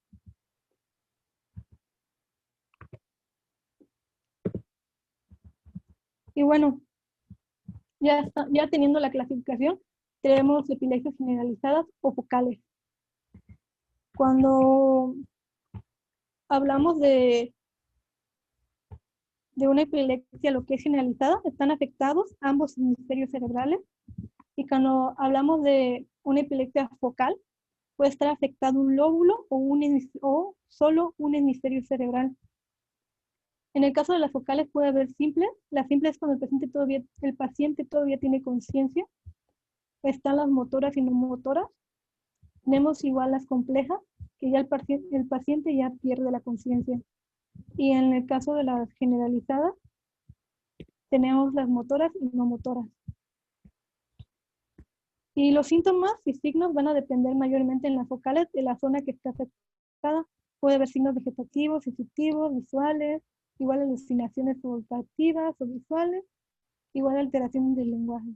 Y bueno, ya teniendo la clasificación, tenemos epilepsias generalizadas o focales. Cuando hablamos de una epilepsia, lo que es generalizada, están afectados ambos hemisferios cerebrales. Y cuando hablamos de una epilepsia focal, puede estar afectado un lóbulo o solo un hemisferio cerebral. En el caso de las focales puede haber simples. La simple es cuando el paciente todavía tiene conciencia. Están las motoras y no motoras. Tenemos igual las complejas, que ya el paciente ya pierde la conciencia. Y en el caso de las generalizadas, tenemos las motoras y no motoras. Y los síntomas y signos van a depender mayormente en las focales de la zona que está afectada. Puede haber signos vegetativos, sensitivos, visuales, igual alucinaciones olfativas o visuales, igual alteraciones del lenguaje.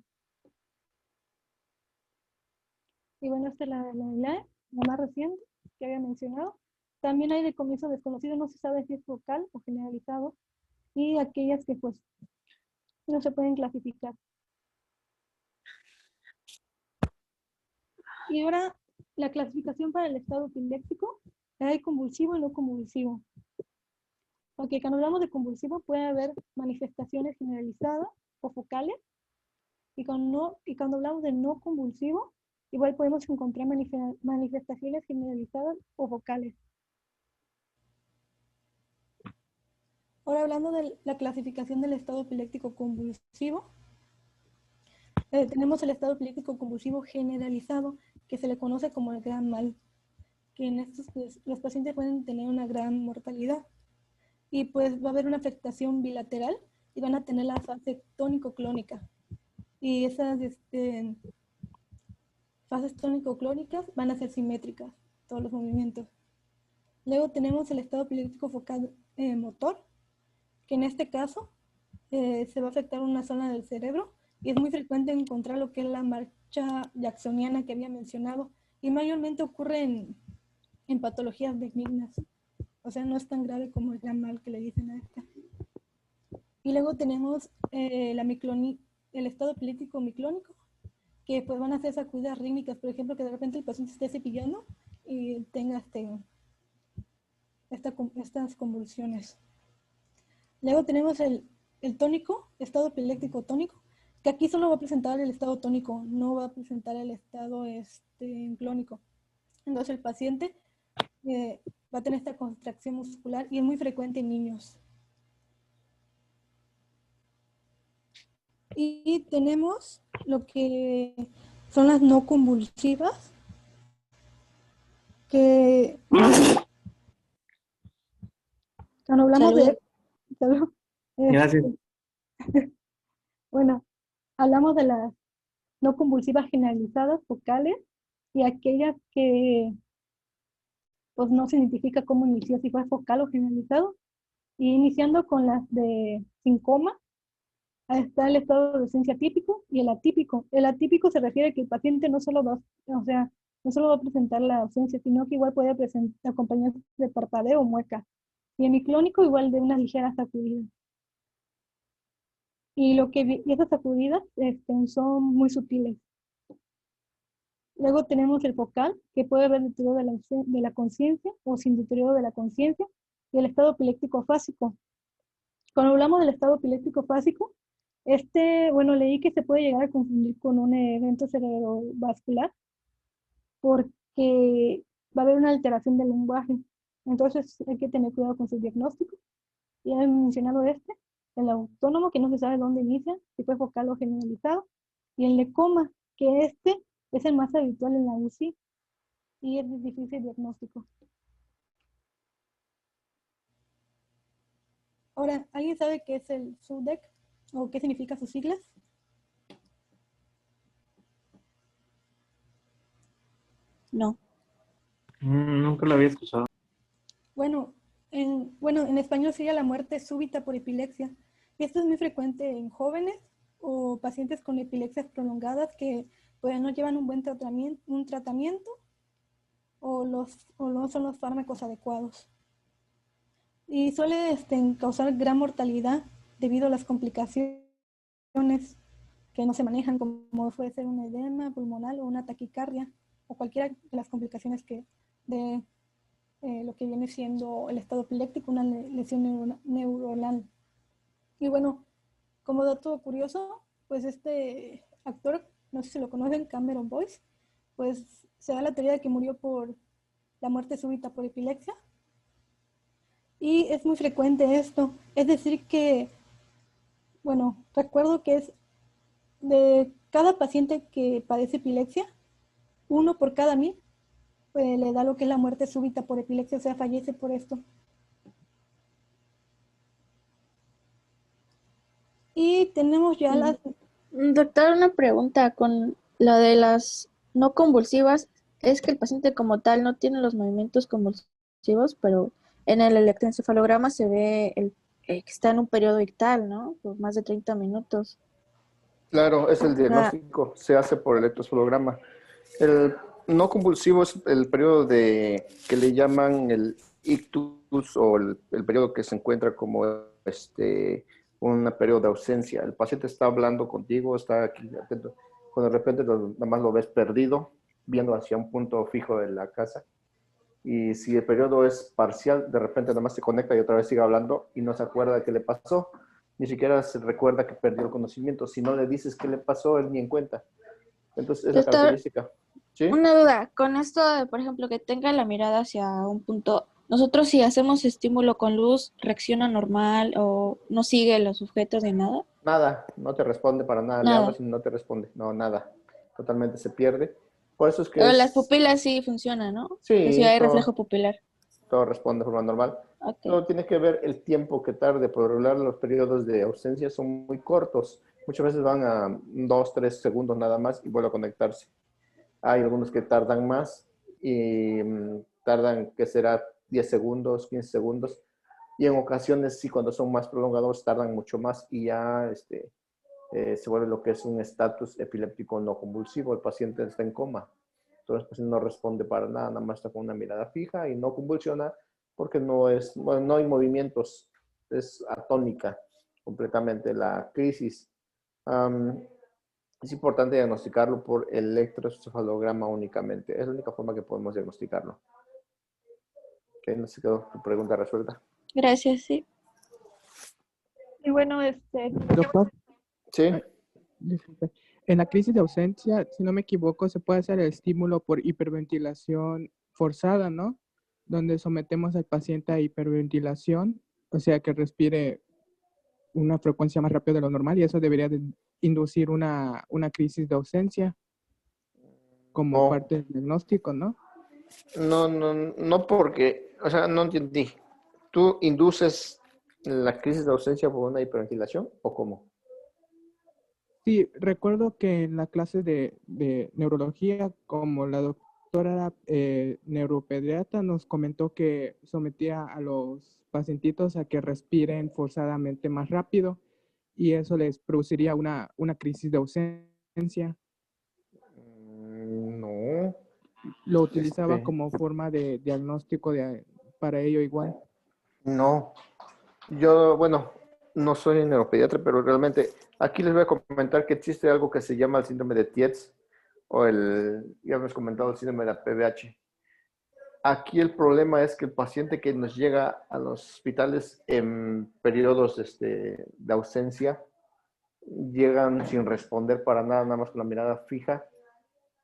Y bueno, esta es la más reciente que había mencionado. También hay de comienzo desconocido, no se sabe si es focal o generalizado, y aquellas que pues no se pueden clasificar. Y ahora la clasificación para el estado epiléptico, hay convulsivo y no convulsivo. Porque cuando hablamos de convulsivo puede haber manifestaciones generalizadas o focales, y cuando hablamos de no convulsivo, igual podemos encontrar manifestaciones generalizadas o focales. Ahora hablando de la clasificación del estado epiléptico convulsivo, tenemos el estado epiléptico convulsivo generalizado, que se le conoce como el gran mal, que en estos pues, los pacientes pueden tener una gran mortalidad. Y pues va a haber una afectación bilateral y van a tener la fase tónico-clónica. Y esas fases tónico-clónicas van a ser simétricas, todos los movimientos. Luego tenemos el estado epiléptico focal motor, que en este caso se va a afectar una zona del cerebro y es muy frecuente encontrar lo que es la marcha jacksoniana que había mencionado y mayormente ocurre en patologías benignas. O sea, no es tan grave como el mal que le dicen a esta. Y luego tenemos el estado epiléptico miclónico, que pues van a ser sacudidas rítmicas, por ejemplo, que de repente el paciente esté cepillando y tenga estas convulsiones. Luego tenemos el tónico, estado epiléptico tónico, que aquí solo va a presentar el estado tónico, no va a presentar el estado clónico. Entonces el paciente va a tener esta contracción muscular y es muy frecuente en niños. Y tenemos lo que son las no convulsivas, que cuando hablamos de... Gracias. Bueno, hablamos de las no convulsivas generalizadas focales y aquellas que pues no se identifica cómo inició, si fue focal o generalizado. Y iniciando con las de sin coma, está el estado de ausencia típico y el atípico. El atípico se refiere a que el paciente no solo va a presentar la ausencia, sino que igual puede acompañarse de parpadeo o mueca. Y el miclónico igual de unas ligeras sacudidas. Y esas sacudidas son muy sutiles. Luego tenemos el focal, que puede haber deterioro de la conciencia o sin deterioro de la conciencia, y el estado epiléptico fásico. Cuando hablamos del estado epiléptico fásico, leí que se puede llegar a confundir con un evento cerebrovascular porque va a haber una alteración del lenguaje. Entonces hay que tener cuidado con su diagnóstico. Ya he mencionado el autónomo, que no se sabe dónde inicia, si fue focal o generalizado, y el de coma, que es el más habitual en la UCI y es de difícil diagnóstico. Ahora, ¿alguien sabe qué es el SUDEC o qué significa sus siglas? No. Nunca lo había escuchado. Bueno, en español sería la muerte súbita por epilepsia. Y esto es muy frecuente en jóvenes o pacientes con epilepsias prolongadas que pues, no llevan un buen tratamiento o no son los fármacos adecuados. Y suele causar gran mortalidad debido a las complicaciones que no se manejan, como puede ser un edema pulmonar o una taquicardia, o cualquiera de las complicaciones de lo que viene siendo el estado epiléptico, una lesión neuronal. Y bueno, como dato curioso, pues este actor, no sé si lo conocen, Cameron Boyce, pues se da la teoría de que murió por la muerte súbita por epilepsia. Y es muy frecuente esto. Es decir que, bueno, recuerdo que es de cada paciente que padece epilepsia, 1 por cada 1000 pues, le da lo que es la muerte súbita por epilepsia, o sea, fallece por esto. Y tenemos ya las... Doctor, una pregunta con lo de las no convulsivas. Es que el paciente como tal no tiene los movimientos convulsivos, pero en el electroencefalograma se ve que está en un periodo ictal, ¿no? Por más de 30 minutos. Claro, es el diagnóstico, se hace por electroencefalograma. El no convulsivo es el periodo que le llaman el ictus o el periodo que se encuentra como un periodo de ausencia. El paciente está hablando contigo, está aquí atento, cuando de repente nada más lo ves perdido, viendo hacia un punto fijo de la casa. Y si el periodo es parcial, de repente nada más se conecta y otra vez sigue hablando y no se acuerda de qué le pasó. Ni siquiera se recuerda que perdió el conocimiento. Si no le dices qué le pasó, él ni en cuenta. Entonces es la característica. ¿Sí? Una duda, con esto de, por ejemplo, que tenga la mirada hacia un punto, nosotros si hacemos estímulo con luz, ¿reacciona normal o no sigue los sujetos de nada? Nada, no te responde para nada. Le hablas y no te responde. No, nada. Totalmente se pierde. Por eso es que Pero las pupilas sí funcionan, ¿no? Sí, que si hay reflejo pupilar. Todo responde de forma normal. Okay. Todo tiene que ver el tiempo que tarde. Por lo regular, los periodos de ausencia son muy cortos. Muchas veces van a 2, 3 segundos nada más y vuelve a conectarse. Hay algunos que tardan más y tardan, que será 10 segundos, 15 segundos. Y en ocasiones, sí, cuando son más prolongados, tardan mucho más y ya se vuelve lo que es un estatus epiléptico no convulsivo. El paciente está en coma. Entonces, el paciente no responde para nada, nada más está con una mirada fija y no convulsiona porque no es, bueno, no hay movimientos, es atónica completamente la crisis. Am, es importante diagnosticarlo por electroencefalograma únicamente. Es la única forma que podemos diagnosticarlo. Ok, no sé si quedó tu pregunta resuelta. Gracias, sí. Y bueno, Doctor, Sí. disculpe. En la crisis de ausencia, si no me equivoco, se puede hacer el estímulo por hiperventilación forzada, ¿no? Donde sometemos al paciente a hiperventilación, o sea, que respire una frecuencia más rápida de lo normal y eso debería de inducir una crisis de ausencia como No, parte del diagnóstico, ¿no? no porque, o sea, no entendí. ¿Tú induces la crisis de ausencia por una hiperventilación o cómo? Sí, recuerdo que en la clase de neurología, como la doctora era neuropediatra, nos comentó que sometía a los pacientitos a que respiren forzadamente más rápido y eso les produciría una crisis de ausencia. No, Lo utilizaba este, como forma de diagnóstico para ello igual. no. Yo, bueno, no soy neuropediatra, pero realmente aquí les voy a comentar que existe algo que se llama el síndrome de Tietz o ya hemos comentado, el síndrome de la PBH. Aquí el problema es que el paciente que nos llega a los hospitales en periodos de ausencia llegan sin responder para nada, nada más con la mirada fija.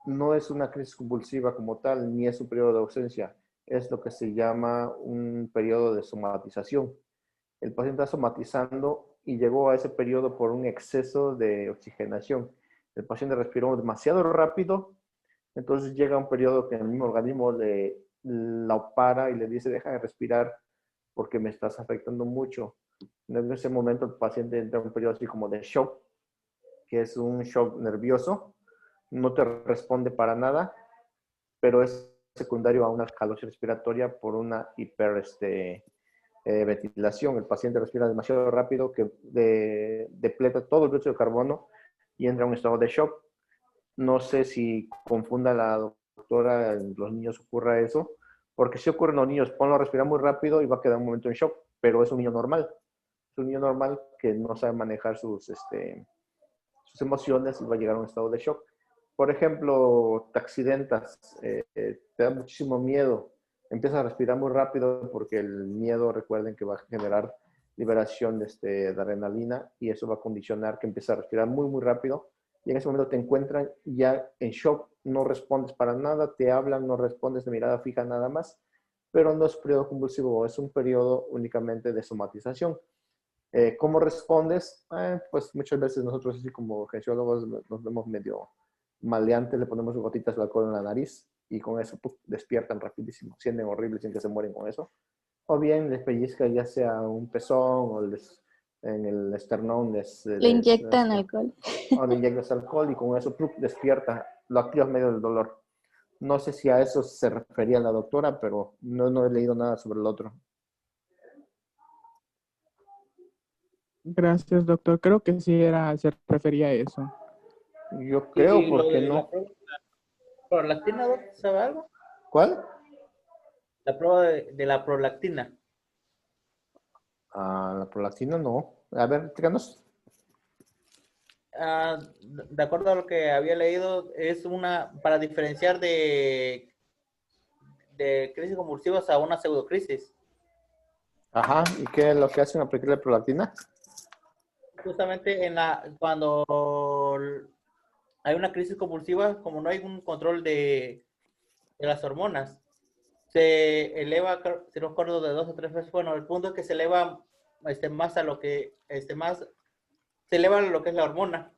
No es una crisis convulsiva como tal, ni es un periodo de ausencia. Es lo que se llama un periodo de somatización. El paciente está somatizando y llegó a ese periodo por un exceso de oxigenación. El paciente respiró demasiado rápido, entonces llega un periodo que el mismo organismo la para y le dice, deja de respirar porque me estás afectando mucho. En ese momento el paciente entra en un periodo así como de shock, que es un shock nervioso, no te responde para nada, pero es secundario a una escalosis respiratoria por una ventilación. El paciente respira demasiado rápido que depleta todo el dióxido de carbono y entra en un estado de shock. No sé si confunda la doctora, en los niños ocurra eso, porque si ocurre en los niños, ponlo a respirar muy rápido y va a quedar un momento en shock, pero es un niño normal. Es un niño normal que no sabe manejar sus emociones y va a llegar a un estado de shock. Por ejemplo, te accidentas, te da muchísimo miedo, empiezas a respirar muy rápido porque el miedo, recuerden que va a generar liberación de adrenalina y eso va a condicionar que empieces a respirar muy, muy rápido y en ese momento te encuentran ya en shock, no respondes para nada, te hablan, no respondes de mirada fija nada más, pero no es un periodo convulsivo, es un periodo únicamente de somatización. ¿Cómo respondes? Pues muchas veces nosotros así como genesiólogos nos vemos medio maleantes, le ponemos gotitas de alcohol en la nariz y con eso despiertan rapidísimo, sienten horrible sin que se mueren con eso. O bien les pellizca ya sea un pezón o en el esternón Le inyectan alcohol. o le inyectas alcohol y con eso despierta, lo activas medio del dolor. No sé si a eso se refería la doctora, pero no he leído nada sobre el otro. Gracias, doctor. Creo que sí se refería a eso. Yo creo, Y ¿por lo qué de la no? prueba prolactina, ¿no? ¿Sabe algo? ¿Cuál? La prueba de la prolactina. La prolactina no. A ver, explícanos. De acuerdo a lo que había leído, es una para diferenciar de crisis convulsivas a una pseudocrisis. Ajá, ¿y qué es lo que hace una película de prolactina? Justamente cuando hay una crisis convulsiva, como no hay un control de las hormonas, se eleva, si no recuerdo, de 2 o 3 veces. Bueno, el punto es que se eleva más a lo que, se eleva lo que es la hormona.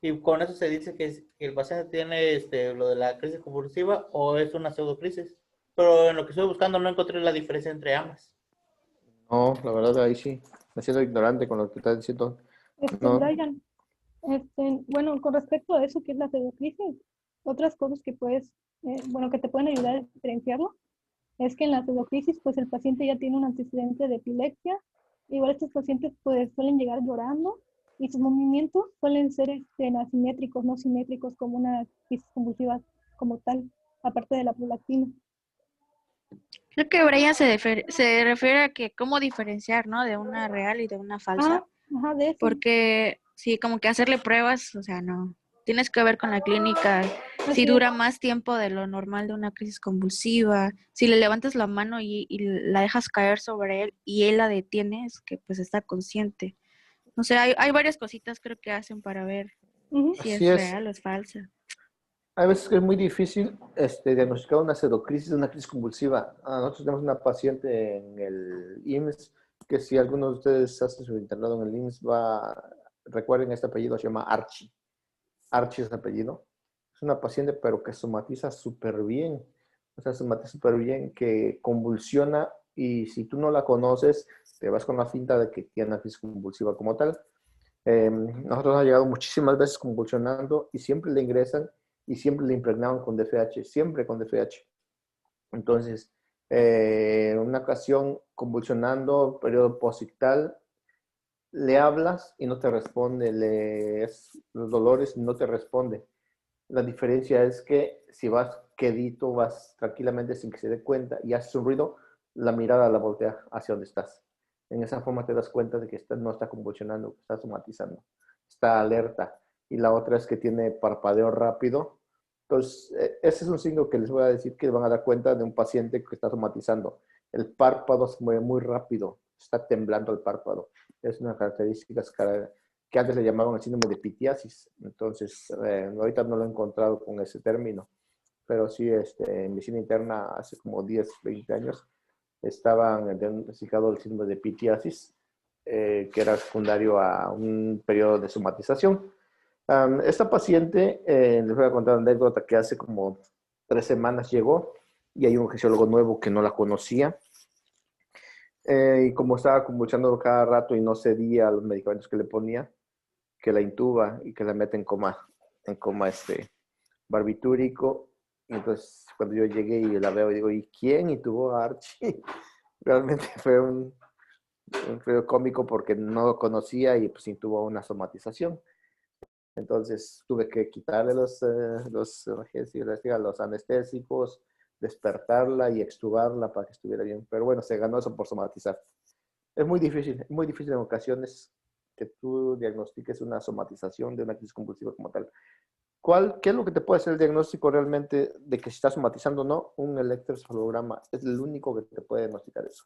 Y con eso se dice que el paciente tiene lo de la crisis convulsiva o es una pseudocrisis. Pero en lo que estoy buscando no encontré la diferencia entre ambas. No, la verdad ahí sí. Me siento ignorante con lo que estás diciendo. No. Brian, bueno, con respecto a eso que es la pseudocrisis, otras cosas que que te pueden ayudar a diferenciarlo, es que en la pseudocrisis, pues el paciente ya tiene un antecedente de epilepsia. Igual estos pacientes pues suelen llegar llorando y sus movimientos suelen ser asimétricos, no simétricos como una crisis convulsiva como tal, aparte de la prolactina. Creo que Brian se refiere a que cómo diferenciar, ¿no? De una real y de una falsa. Ajá, de eso. Porque sí, como que hacerle pruebas, o sea, no. Tienes que ver con la clínica, si Así es. dura más tiempo de lo normal de una crisis convulsiva, si le levantas la mano y la dejas caer sobre él y él la detiene, es que pues está consciente. No sé, hay varias cositas creo que hacen para ver Ujú. si Así es es. real o es falsa. Hay veces que es muy difícil diagnosticar una pseudocrisis, una crisis convulsiva. Nosotros tenemos una paciente en el IMSS que si alguno de ustedes hace su internado en el IMSS, recuerden este apellido, se llama Archie. Archie es el apellido. Es una paciente pero que somatiza súper bien. O sea, somatiza súper bien, que convulsiona y si tú no la conoces, te vas con la finta de que tiene una crisis convulsiva como tal. Nosotros hemos llegado muchísimas veces convulsionando y siempre le ingresan y siempre le impregnaban con DFH, siempre con DFH. Entonces, una ocasión convulsionando, periodo posictal, le hablas y no te responde, los dolores y no te responde. La diferencia es que si vas quedito, vas tranquilamente sin que se dé cuenta y haces un ruido, la mirada la voltea hacia donde estás. En esa forma te das cuenta de que no está convulsionando, que está somatizando, está alerta. Y la otra es que tiene parpadeo rápido. Entonces, ese es un signo que les voy a decir que van a dar cuenta de un paciente que está somatizando. El párpado se mueve muy rápido, está temblando el párpado. Es una característica que antes le llamaban el síndrome de pitiasis. Entonces, ahorita no lo he encontrado con ese término, pero sí, en medicina interna hace como 10, 20 años estaban diagnosticados el síndrome de pitiasis, que era secundario a un periodo de somatización. Esta paciente, les voy a contar una anécdota que hace como 3 semanas llegó y hay un fisiólogo nuevo que no la conocía. Y como estaba convulsionando cada rato y no cedía a los medicamentos que le ponía, que la intuba y que la mete en coma barbitúrico. Y entonces cuando yo llegué y la veo, digo, ¿y quién intubó a Archie? Realmente fue un fue cómico porque no lo conocía y pues intubó una somatización. Entonces tuve que quitarle los anestésicos, despertarla y extubarla para que estuviera bien. Pero bueno, se ganó eso por somatizar. Es muy difícil en ocasiones que tú diagnostiques una somatización de una crisis convulsiva como tal. ¿Qué es lo que te puede hacer el diagnóstico realmente de que si estás somatizando o no? Un electroencefalograma es el único que te puede diagnosticar eso.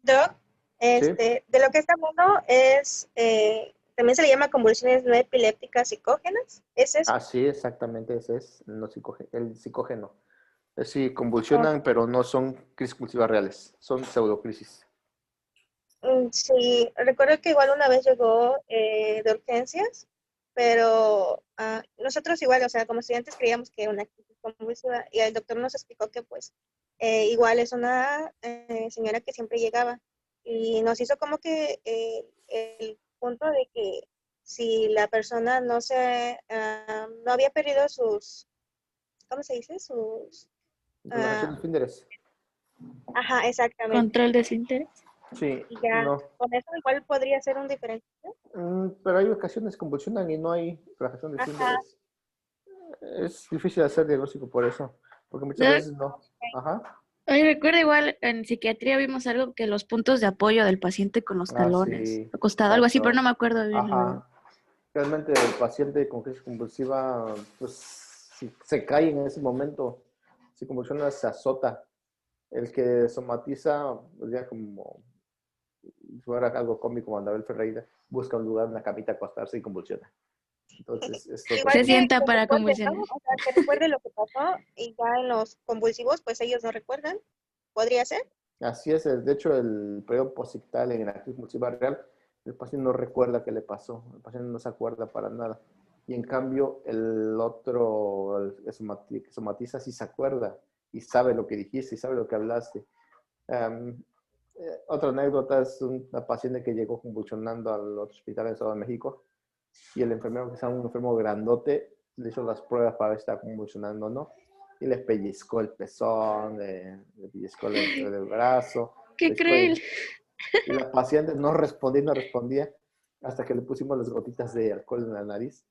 Doc, ¿Sí? de lo que está hablando es, también se le llama convulsiones no epilépticas psicógenas, ¿es eso? Sí, exactamente, ese es el psicógeno. Es decir, convulsionan, pero no son crisis convulsivas reales, son pseudocrisis. Sí, recuerdo que igual una vez llegó de urgencias, pero nosotros igual, o sea, como estudiantes creíamos que una crisis convulsiva, y el doctor nos explicó que pues igual es una señora que siempre llegaba, y nos hizo como que el punto de que si la persona no había perdido sus, ¿cómo se dice? Sus, Relajación de esfínteres. ajá, exactamente. Control de esfínteres. Sí, Y ya, no. con eso igual podría ser un diferencial. Pero hay ocasiones que convulsionan y no hay relajación de Ajá. esfínteres. Es difícil hacer diagnóstico por eso, porque muchas Doc, veces no. Ajá. ay, recuerdo igual en psiquiatría vimos algo que los puntos de apoyo del paciente con los talones, Sí, acostado, algo así, pero no exacto. me acuerdo bien, la verdad. Ajá. Realmente el paciente con crisis convulsiva, pues, si se cae en ese momento, si convulsiona, se azota. El que somatiza, pues ya como si fuera algo cómico, como Anabel Ferreira, busca un lugar, una camita, acostarse y convulsiona. Entonces, es Igual Se totalmente. sienta que para recuerde, ¿no? convulsionar. O sea, que recuerde lo que pasó y ya en los convulsivos, pues ellos no recuerdan. ¿Podría ser? Así es, de hecho, el periodo posictal en la crisis convulsiva real, el paciente no recuerda qué le pasó, el paciente no se acuerda para nada. Y en cambio, el otro, el que somatiza, sí se acuerda y sabe lo que dijiste y sabe lo que hablaste. Otra anécdota es una paciente que llegó convulsionando al otro hospital en Estado de México y el enfermero, que es un enfermo grandote, le hizo las pruebas para ver si estaba convulsionando o no. Y le pellizcó el pezón, le pellizcó el brazo. ¡Qué cruel! Y la paciente no respondía, hasta que le pusimos las gotitas de alcohol en la nariz.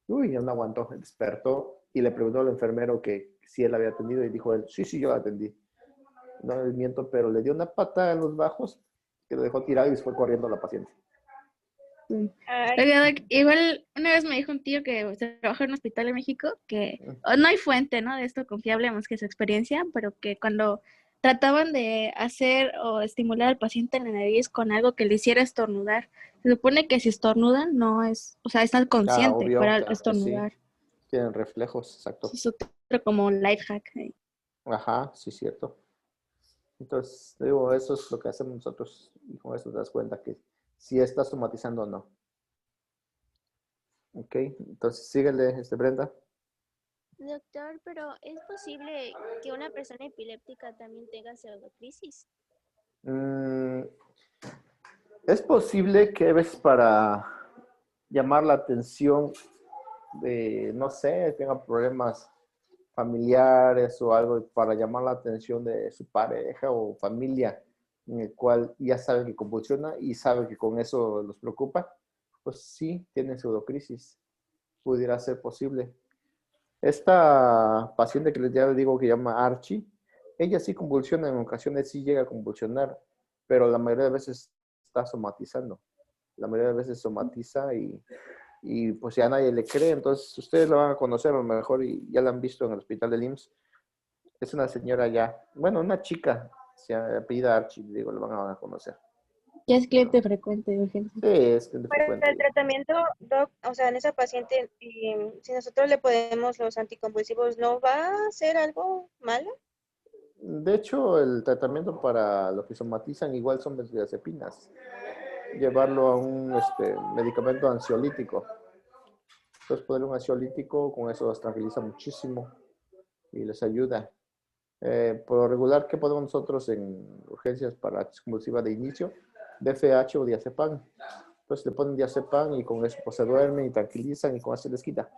Uy, ya no aguantó, despertó y le preguntó al enfermero que si él había atendido y dijo él, sí, sí, yo la atendí. No les miento, pero le dio una patada en los bajos que lo dejó tirado y se fue corriendo a la paciente. Ay, Oiga, Doc, igual una vez me dijo un tío que trabaja en un hospital en México que no hay fuente, ¿no? De esto confiable más que su experiencia, pero que cuando trataban de hacer o estimular al paciente en la nariz con algo que le hiciera estornudar, se supone que si estornudan no es, o sea, están Ah, consciente obvio, para claro que sí. estornudar. Tienen reflejos, exacto. Es otro como un life hack ahí. Ajá, sí, cierto. Entonces, digo, eso es lo que hacemos nosotros y con eso te das cuenta que si está somatizando o no. Ok, entonces síguele, Brenda. Doctor, pero ¿es posible que una persona epiléptica también tenga pseudocrisis? Mm, es posible que a veces para llamar la atención de, no sé, tenga problemas familiares o algo para llamar la atención de su pareja o familia, en el cual ya sabe que convulsiona y sabe que con eso los preocupa, pues sí, tiene pseudocrisis. Pudiera ser posible. Esta paciente que ya le digo que llama Archie, ella sí convulsiona, en ocasiones sí llega a convulsionar, pero la mayoría de veces está somatizando. La mayoría de veces somatiza y pues ya nadie le cree, entonces ustedes la van a conocer a lo mejor y ya la han visto en el hospital del IMSS. Es una señora ya, bueno, una chica, se apellida Archie, digo, la van a conocer. Ya es cliente frecuente de urgencia. Sí, es cliente para frecuente. el tratamiento, Doc, o sea, en esa paciente, si nosotros le ponemos los anticonvulsivos, ¿no va a ser algo malo? De hecho, el tratamiento para los que somatizan igual son benzodiazepinas. Llevarlo a un medicamento ansiolítico. Entonces, ponerle un ansiolítico, con eso los tranquiliza muchísimo y les ayuda. Por lo regular, ¿qué ponemos nosotros en urgencias para crisis convulsiva de inicio? DFH o diazepam. Entonces le ponen diazepam y con eso pues, se duermen y tranquilizan y con eso les quita.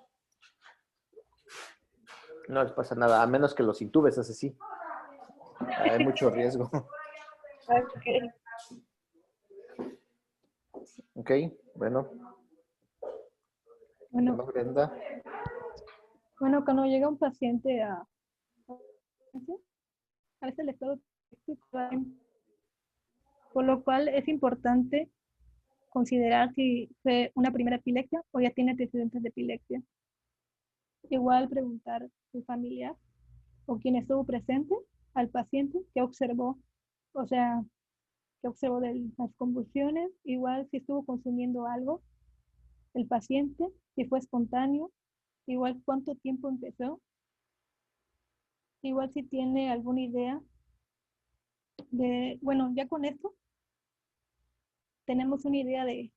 No les pasa nada, a menos que los intubes, ese sí. Hay mucho riesgo. Okay. Ok, bueno. Bueno, Brenda. bueno, cuando llega un paciente a veces el estado epiléptico, por lo cual es importante considerar si fue una primera epilepsia o ya tiene antecedentes de epilepsia. Igual preguntar al familiar o quien estuvo presente al paciente qué observó, o sea, qué observó de las convulsiones, igual si estuvo consumiendo algo el paciente, si fue espontáneo, igual cuánto tiempo empezó, igual si tiene alguna idea de, bueno, ya con esto tenemos una idea de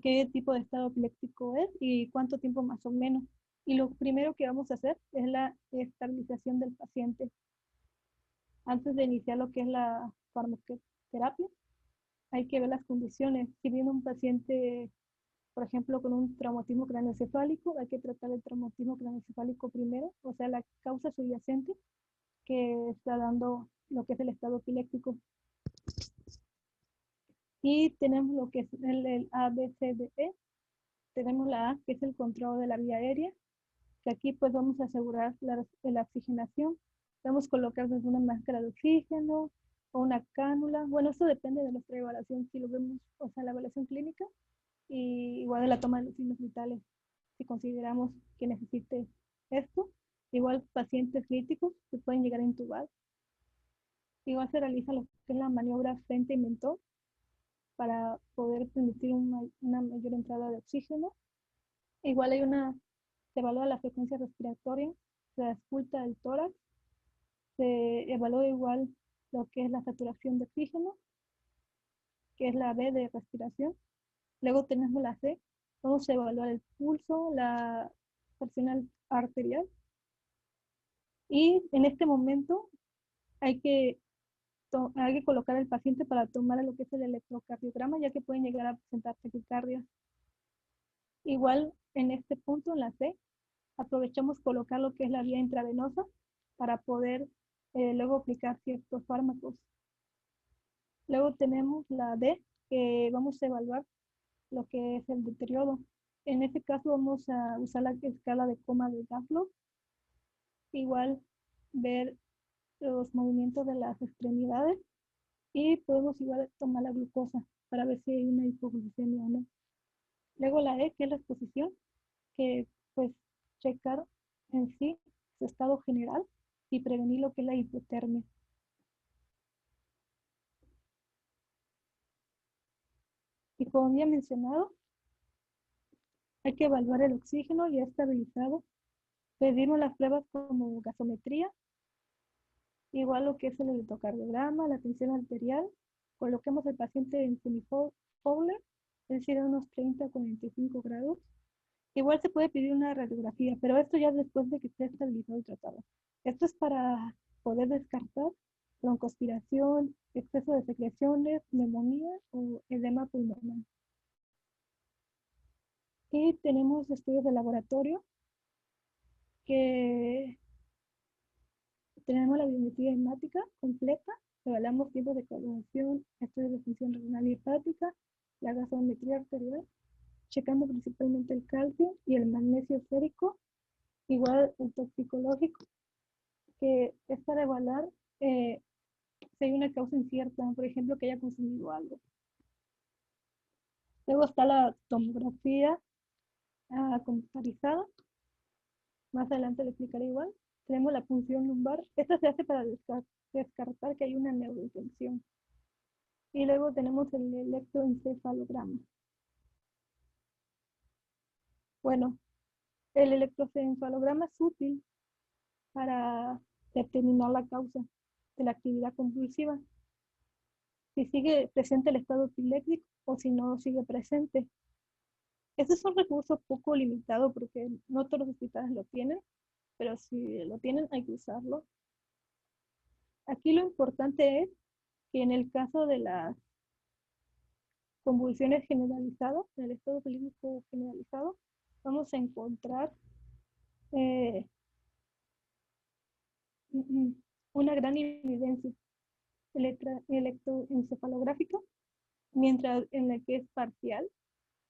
qué tipo de estado epiléptico es y cuánto tiempo más o menos. Y lo primero que vamos a hacer es la estabilización del paciente. Antes de iniciar lo que es la farmacoterapia, hay que ver las condiciones. Si viene un paciente, por ejemplo, con un traumatismo craneoencefálico, hay que tratar el traumatismo craneoencefálico primero, o sea, la causa subyacente que está dando lo que es el estado epiléptico. Y tenemos lo que es el ABCDE. Tenemos la A, que es el control de la vía aérea, que aquí pues vamos a asegurar la oxigenación. Vamos a colocar desde una máscara de oxígeno o una cánula. Bueno, esto depende de nuestra evaluación, si lo vemos, o sea, la evaluación clínica, y igual de la toma de los signos vitales, si consideramos que necesite esto. Igual pacientes críticos que pueden llegar a intubar. Igual se realiza lo que es la maniobra frente y mentón para poder permitir una mayor entrada de oxígeno. Igual se evalúa la frecuencia respiratoria, se ausculta el tórax, se evalúa igual lo que es la saturación de oxígeno, que es la B de respiración. Luego tenemos la C, vamos a evaluar el pulso, la presión arterial. Y en este momento hay que colocar al paciente para tomar lo que es el electrocardiograma, ya que pueden llegar a presentar taquicardia. Igual en este punto, en la C, aprovechamos colocar lo que es la vía intravenosa para poder luego aplicar ciertos fármacos. Luego tenemos la D, que vamos a evaluar lo que es el deterioro. En este caso vamos a usar la escala de coma de Glasgow. Igual ver los movimientos de las extremidades y podemos igual tomar la glucosa para ver si hay una hipoglucemia o no. Luego la E, que es la exposición, que pues checar en sí su estado general y prevenir lo que es la hipotermia. Y como había mencionado, hay que evaluar el oxígeno ya estabilizado. Pedimos las pruebas como gasometría, igual lo que es el electrocardiograma, la tensión arterial. Coloquemos al paciente en semi-Fowler, es decir, a unos 30 a 45 grados. Igual se puede pedir una radiografía, pero esto ya después de que esté estabilizado el tratado. Esto es para poder descartar broncoaspiración, exceso de secreciones, neumonía o edema pulmonar. Y tenemos estudios de laboratorio que tenemos la biometría hemática completa, evaluamos tiempos de coagulación, estudios de función renal y hepática, la gasometría arterial, checamos principalmente el calcio y el magnesio férico, igual el toxicológico, que es para evaluar si hay una causa incierta, por ejemplo, que haya consumido algo. Luego está la tomografía computarizada, más adelante le explicaré igual. Tenemos la punción lumbar, esta se hace para descartar que hay una neurotensión. Y luego tenemos el electroencefalograma. Bueno, el electroencefalograma es útil para determinar la causa de la actividad convulsiva. Si sigue presente el estado epiléptico o si no sigue presente. Este es un recurso poco limitado porque no todos los hospitales lo tienen, pero si lo tienen hay que usarlo. Aquí lo importante es que en el caso de las convulsiones generalizadas, en el estado epiléptico generalizado, vamos a encontrar una gran evidencia electroencefalográfica, mientras en el que es parcial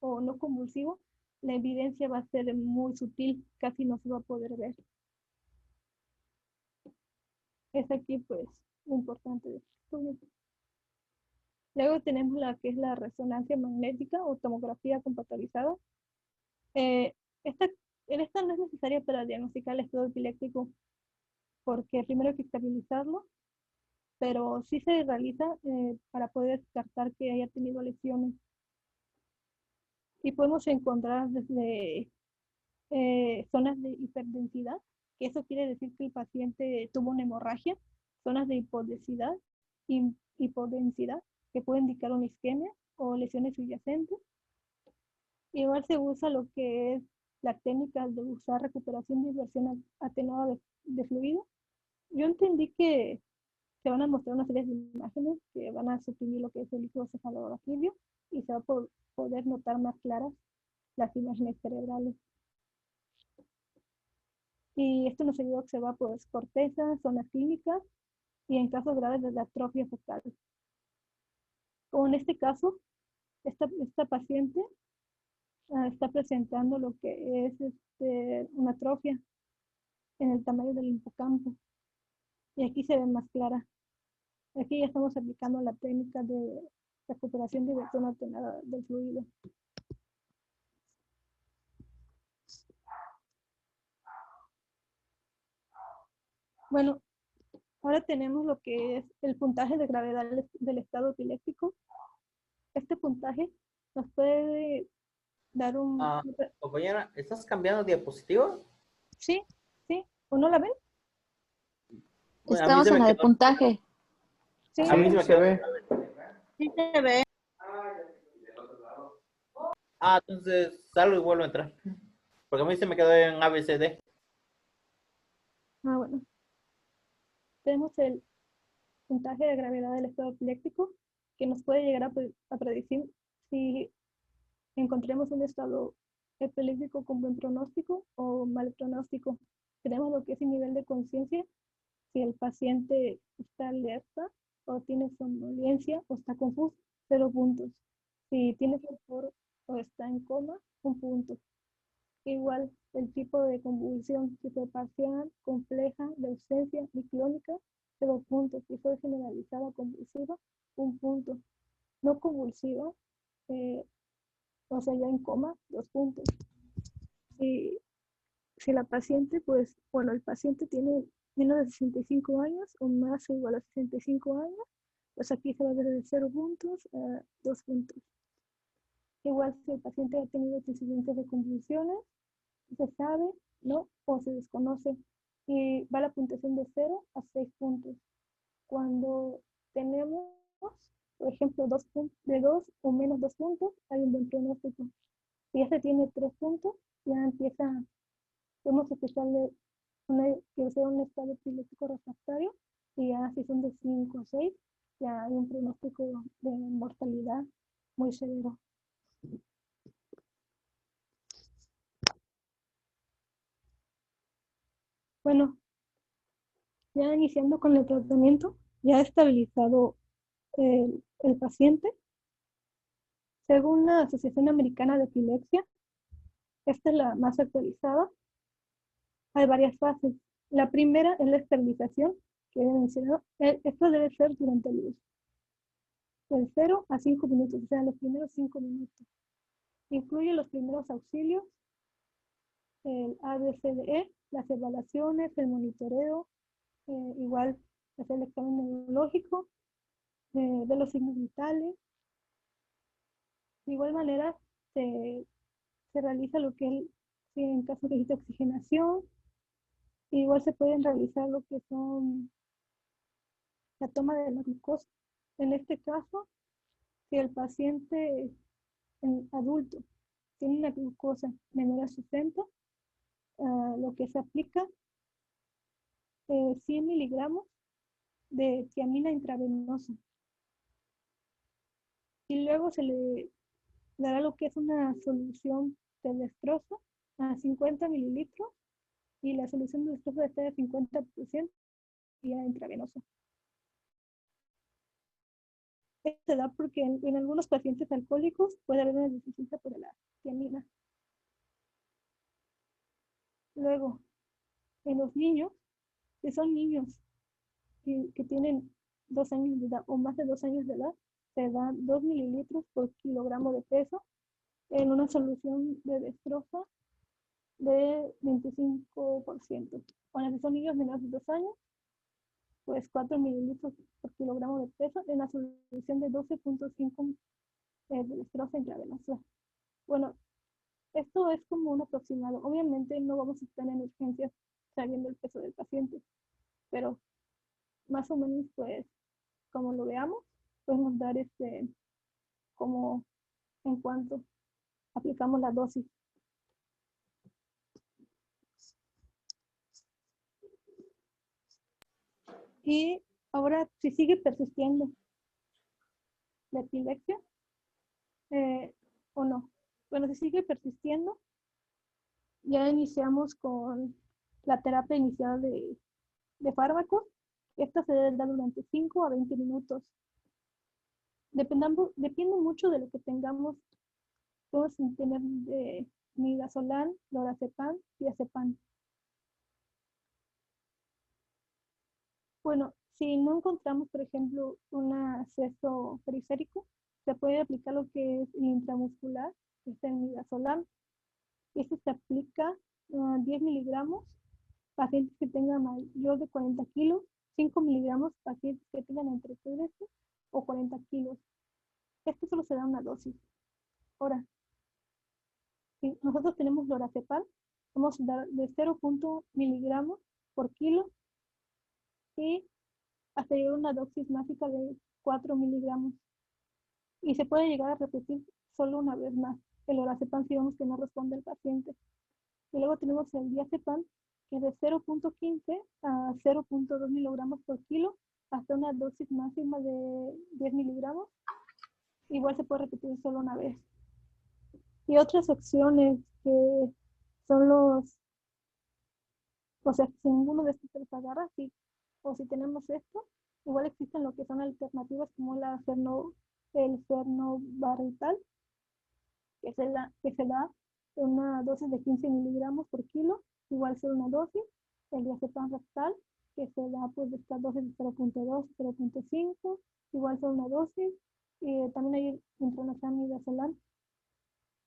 o no convulsivo, la evidencia va a ser muy sutil, casi no se va a poder ver. Es aquí pues importante de este estudio. Luego tenemos la que es la resonancia magnética o tomografía computarizada. Esta no es necesaria para diagnosticar el estado epiléptico porque primero hay que estabilizarlo, pero sí se realiza para poder descartar que haya tenido lesiones. Y podemos encontrar desde zonas de hiperdensidad, que eso quiere decir que el paciente tuvo una hemorragia, zonas de hipodensidad, que puede indicar una isquemia o lesiones subyacentes. Igual se usa lo que es la técnica de usar recuperación de inversión atenuada de fluido. Yo entendí que se van a mostrar una serie de imágenes que van a suprimir lo que es el líquido cefalorraquídeo y se va a poder notar más claras las imágenes cerebrales. Y esto nos ayuda a observar pues, corteza, zonas clínicas y en casos graves de la atrofia focal. Como en este caso, esta paciente está presentando lo que es una atrofia en el tamaño del hipocampo. Y aquí se ve más clara. Aquí ya estamos aplicando la técnica de recuperación de inversión atenuada del fluido. Bueno, ahora tenemos lo que es el puntaje de gravedad del estado epiléptico. Este puntaje nos puede dar un... Compañera, ¿estás cambiando diapositiva? Sí, sí. ¿O no la ven? Bueno, Estamos en la de puntaje. Sí, a mí se me se quedó. ve. Sí se ve. Entonces salgo y vuelvo a entrar. Porque a mí se me quedó en ABCD. bueno. Tenemos el puntaje de gravedad del estado epiléptico que nos puede llegar a predecir si encontremos un estado epiléptico con buen pronóstico o mal pronóstico. Tenemos lo que es el nivel de conciencia, si el paciente está alerta o tiene somnolencia o está confuso, 0 puntos. Si tiene sopor o está en coma, 1 punto. Igual el tipo de convulsión, si fue parcial, compleja, de ausencia y clónica, 0 puntos. Si fue generalizada convulsiva, 1 punto. No convulsiva, o sea, ya en coma, 2 puntos. Si la paciente, pues, bueno, el paciente tiene menos de 65 años o más o igual a 65 años, pues aquí se va a ver de 0 puntos a 2 puntos. Igual si el paciente ha tenido antecedentes de convulsiones, se sabe, ¿no? O se desconoce. Y va la puntuación de 0 a 6 puntos. Cuando tenemos, por ejemplo, de 2 o menos 2 puntos, hay un buen pronóstico. Si ya se tiene 3 puntos, ya empieza, podemos sospecharle que sea un estado epiléptico refractario, y ya si son de 5 o 6, ya hay un pronóstico de mortalidad muy severo. Bueno, ya iniciando con el tratamiento, ya ha estabilizado el paciente. Según la Asociación Americana de Epilepsia, esta es la más actualizada. Hay varias fases. La primera es la estabilización, que he mencionado. Esto debe ser durante el uso. De 0 a 5 minutos, o sea, los primeros 5 minutos. Incluye los primeros auxilios, el ABCDE, las evaluaciones, el monitoreo, igual hacer el examen neurológico, de los signos vitales. De igual manera, se realiza lo que es, si en caso de oxigenación, igual se pueden realizar lo que son la toma de la glucosa. En este caso, si el paciente adulto tiene una glucosa menor a 60, lo que se aplica 100 miligramos de tiamina intravenosa. Y luego se le dará lo que es una solución de destrozo a 50 mililitros, y la solución de destrozo está de 50% vía intravenosa. Esto se da porque en algunos pacientes alcohólicos puede haber una deficiencia por la tiamina. Luego, en los niños, si son niños que tienen 2 años de edad o más de 2 años de edad, se dan 2 mililitros por kilogramo de peso en una solución de destrozo de 25%. Cuando son niños menores de 2 años, pues 4 mililitros por kilogramo de peso en la solución de 12.5 de destrozo intravenosa. Bueno, esto es como un aproximado. Obviamente no vamos a estar en urgencias sabiendo el peso del paciente, pero más o menos, pues, como lo veamos, podemos dar como en cuanto aplicamos la dosis. Y ahora, si sigue persistiendo la epilepsia o no. Bueno, si sigue persistiendo, ya iniciamos con la terapia inicial de fármacos. Esta se debe dar durante 5 a 20 minutos. Depende mucho de lo que tengamos. Podemos tener midazolam, lorazepam, diazepam. Bueno, si no encontramos, por ejemplo, un acceso periférico, se puede aplicar lo que es el intramuscular, que es el midazolam. Este se aplica 10 miligramos, pacientes que tengan mayor de 40 kilos, 5 miligramos, pacientes que tengan entre 13 o 40 kilos. Esto solo se da una dosis. Ahora, si nosotros tenemos lorazepam, vamos a dar de 0.0 miligramos por kilo y hasta llegar a una dosis mágica de 4 miligramos. Y se puede llegar a repetir solo una vez más. El lorazepam, si vemos que no responde al paciente. Y luego tenemos el diazepam, que es de 0.15 a 0.2 miligramos por kilo, hasta una dosis máxima de 10 miligramos. Igual se puede repetir solo una vez. Y otras opciones que son o sea, si ninguno de estos se los agarra, sí, o si tenemos esto, igual existen lo que son alternativas como el fenobarbital, que se da una dosis de 15 miligramos por kilo, igual ser una dosis. El diazepam rectal, que se da pues de esta dosis de 0.2, 0.5, igual ser una dosis. Y también hay intranasal midazolam.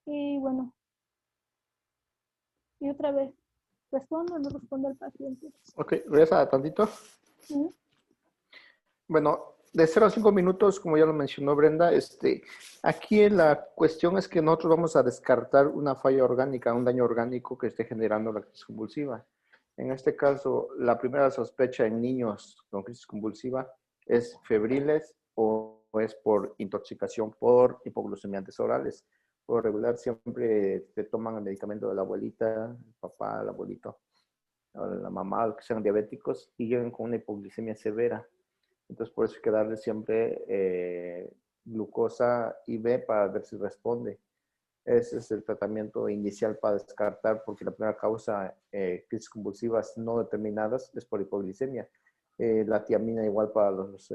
Y bueno, y otra vez, ¿respondo o no respondo al paciente? Ok, regresa tantito. ¿Sí? Bueno, de 0 a 5 minutos, como ya lo mencionó Brenda, aquí la cuestión es que nosotros vamos a descartar una falla orgánica, un daño orgánico que esté generando la crisis convulsiva. En este caso, la primera sospecha en niños con crisis convulsiva es febriles o es por intoxicación por hipoglucemiantes orales. Por regular siempre te toman el medicamento de la abuelita, el papá, el abuelito, o la mamá, que sean diabéticos, y llegan con una hipoglucemia severa. Entonces, por eso hay que darle siempre glucosa IV para ver si responde. Ese es el tratamiento inicial para descartar, porque la primera causa crisis convulsivas no determinadas es por hipoglicemia. La tiamina igual para los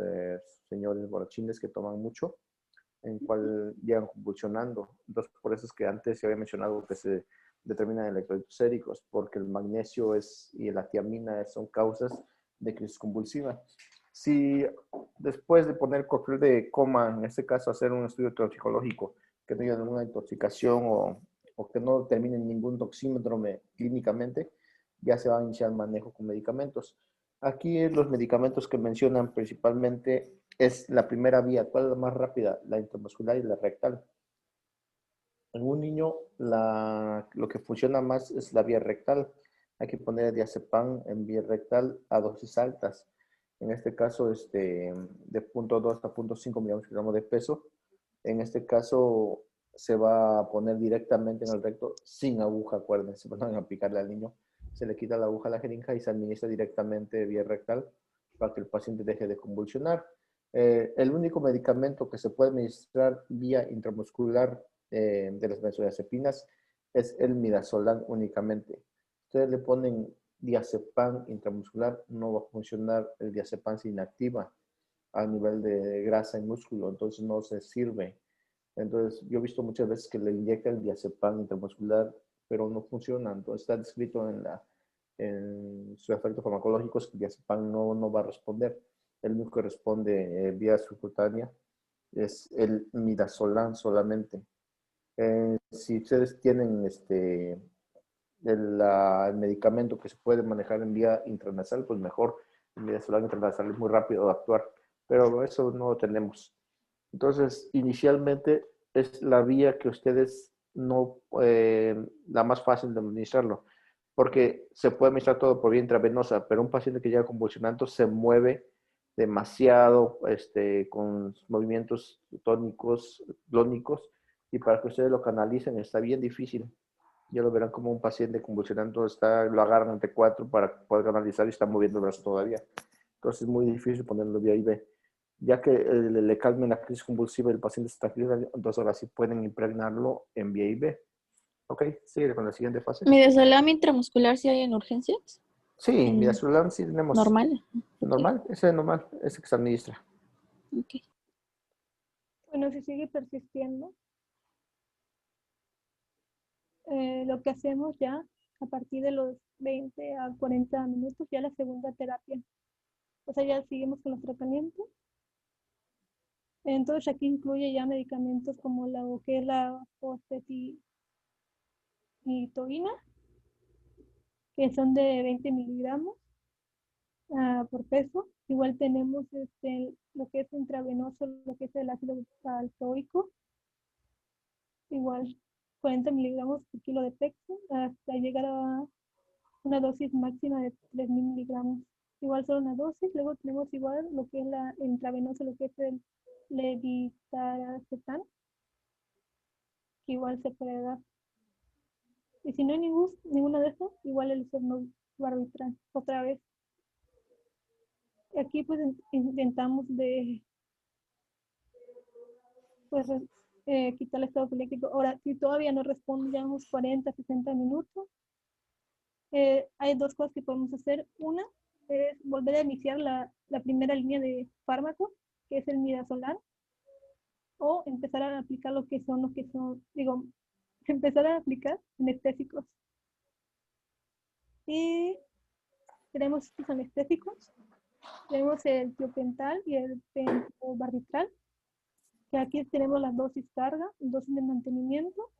señores borrachines que toman mucho, en cual llegan convulsionando. Entonces, por eso es que antes se había mencionado que se determinan electrolitos séricos, porque el magnesio y la tiamina son causas de crisis convulsiva. Si después de poner cóctel de coma, en este caso hacer un estudio toxicológico, que no haya ninguna intoxicación o que no determine ningún toxímetro clínicamente, ya se va a iniciar el manejo con medicamentos. Aquí los medicamentos que mencionan principalmente es la primera vía. ¿Cuál es la más rápida? La intramuscular y la rectal. En un niño lo que funciona más es la vía rectal. Hay que poner diazepam en vía rectal a dosis altas. En este caso, de 0.2 hasta 0.5 miligramos de peso. En este caso, se va a poner directamente en el recto sin aguja, acuérdense, van a aplicarle al niño. Se le quita la aguja a la jeringa y se administra directamente vía rectal para que el paciente deje de convulsionar. El único medicamento que se puede administrar vía intramuscular de las benzodiazepinas es el midazolam únicamente. Ustedes le ponen diazepam intramuscular, no va a funcionar. El diazepam se inactiva a nivel de grasa y músculo, entonces no se sirve. Entonces, yo he visto muchas veces que le inyectan el diazepam intramuscular, pero no funciona. Entonces, está descrito en su efecto farmacológico es que el diazepam no va a responder. El único que responde vía subcutánea es el midazolam solamente. Si ustedes tienen el medicamento que se puede manejar en vía intranasal, pues mejor. El midazolam intranasal es muy rápido de actuar, pero eso no lo tenemos. Entonces, inicialmente es la vía que ustedes la más fácil de administrarlo, porque se puede administrar todo por vía intravenosa, pero un paciente que llega convulsionando se mueve demasiado con movimientos tónicos, clónicos, y para que ustedes lo canalicen está bien difícil. Ya lo verán como un paciente convulsionando lo agarran entre 4 para poder canalizar y está moviendo el brazo todavía. Entonces es muy difícil ponerlo vía IV. Ya que le calmen la crisis convulsiva y el paciente se tranquiliza, entonces ahora sí pueden impregnarlo en vía IV. Ok, sigue con la siguiente fase. ¿Midazolam intramuscular si hay en urgencias? Sí, midazolam sí tenemos. ¿Normal? Normal, ese es normal, ese que se administra. Okay. Bueno, si sigue persistiendo, lo que hacemos ya a partir de los 20 a 40 minutos, ya la segunda terapia. O sea, ya seguimos con los tratamientos. Entonces aquí incluye ya medicamentos como que es la fosfetidina, que son de 20 miligramos por peso. Igual tenemos lo que es intravenoso, lo que es el ácido valproico. Igual 40 miligramos por kilo de peso hasta llegar a una dosis máxima de 3.000 miligramos. Igual solo una dosis. Luego tenemos igual lo que es la intravenosa, lo que es el levetiracetam, que igual se puede dar. Y si no hay ninguna de estas, igual el phenobarbital, otra vez. Aquí pues intentamos de quitar el estado epiléptico. Ahora, si todavía no responde ya unos 40, 60 minutos, hay dos cosas que podemos hacer. Una es volver a iniciar la primera línea de fármacos, que es el midazolam, o empezar a aplicar lo que son, empezar a aplicar anestésicos. Y tenemos estos anestésicos. Tenemos el tiopental y el pentobarbital, que aquí tenemos las dosis carga, dosis de mantenimiento.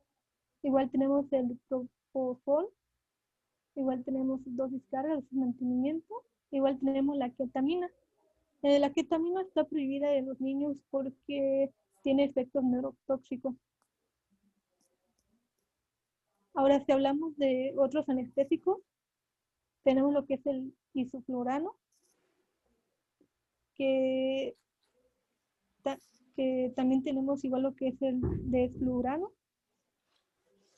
Igual tenemos el propofol, igual tenemos dosis carga, dosis de mantenimiento. Igual tenemos la ketamina. La ketamina está prohibida en los niños porque tiene efectos neurotóxicos. Ahora, si hablamos de otros anestésicos, tenemos lo que es el isoflurano, que también tenemos igual lo que es el desflurano.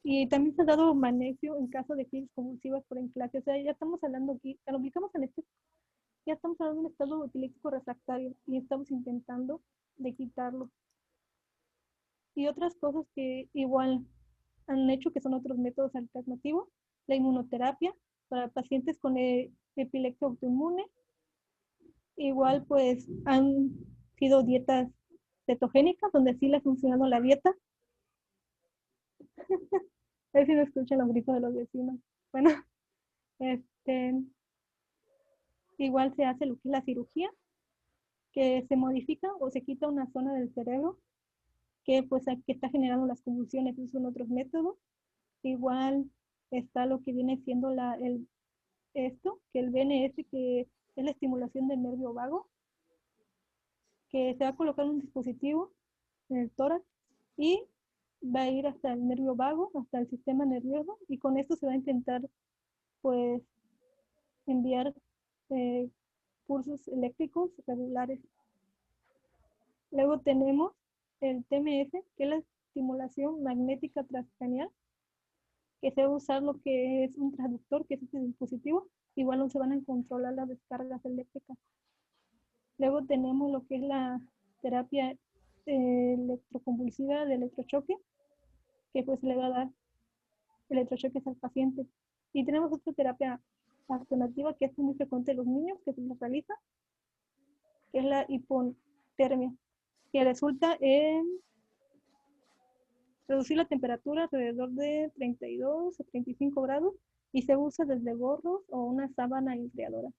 Y también se ha dado magnesio en caso de crisis convulsivas por enclaje. O sea, ya estamos hablando aquí, cuando aplicamos anestésico, ya estamos hablando de un estado epiléptico refractario y estamos intentando de quitarlo. Y otras cosas que igual han hecho, que son otros métodos alternativos, la inmunoterapia para pacientes con epilepsia autoinmune. Igual pues han sido dietas cetogénicas, donde sí le ha funcionado la dieta. A ver si no escuchan los gritos de los vecinos. Bueno, igual se hace lo que es la cirugía, que se modifica o se quita una zona del cerebro que pues que está generando las convulsiones. Esos son otros métodos. Igual está lo que viene siendo que el BNS, que es la estimulación del nervio vago, que se va a colocar un dispositivo en el tórax y va a ir hasta el nervio vago, hasta el sistema nervioso, y con esto se va a intentar pues enviar pulsos eléctricos regulares. Luego tenemos el TMS, que es la estimulación magnética transcranial, que se va a usar lo que es un traductor, que es este dispositivo. Igual no se van a controlar las descargas eléctricas. Luego tenemos lo que es la terapia electroconvulsiva de electrochoque, que pues le va a dar electrochoques al paciente. Y tenemos otra terapia alternativa que es muy frecuente en los niños, que se les realiza, que es la hipotermia, que resulta en reducir la temperatura alrededor de 32 a 35 grados y se usa desde gorros o una sábana enfriadora.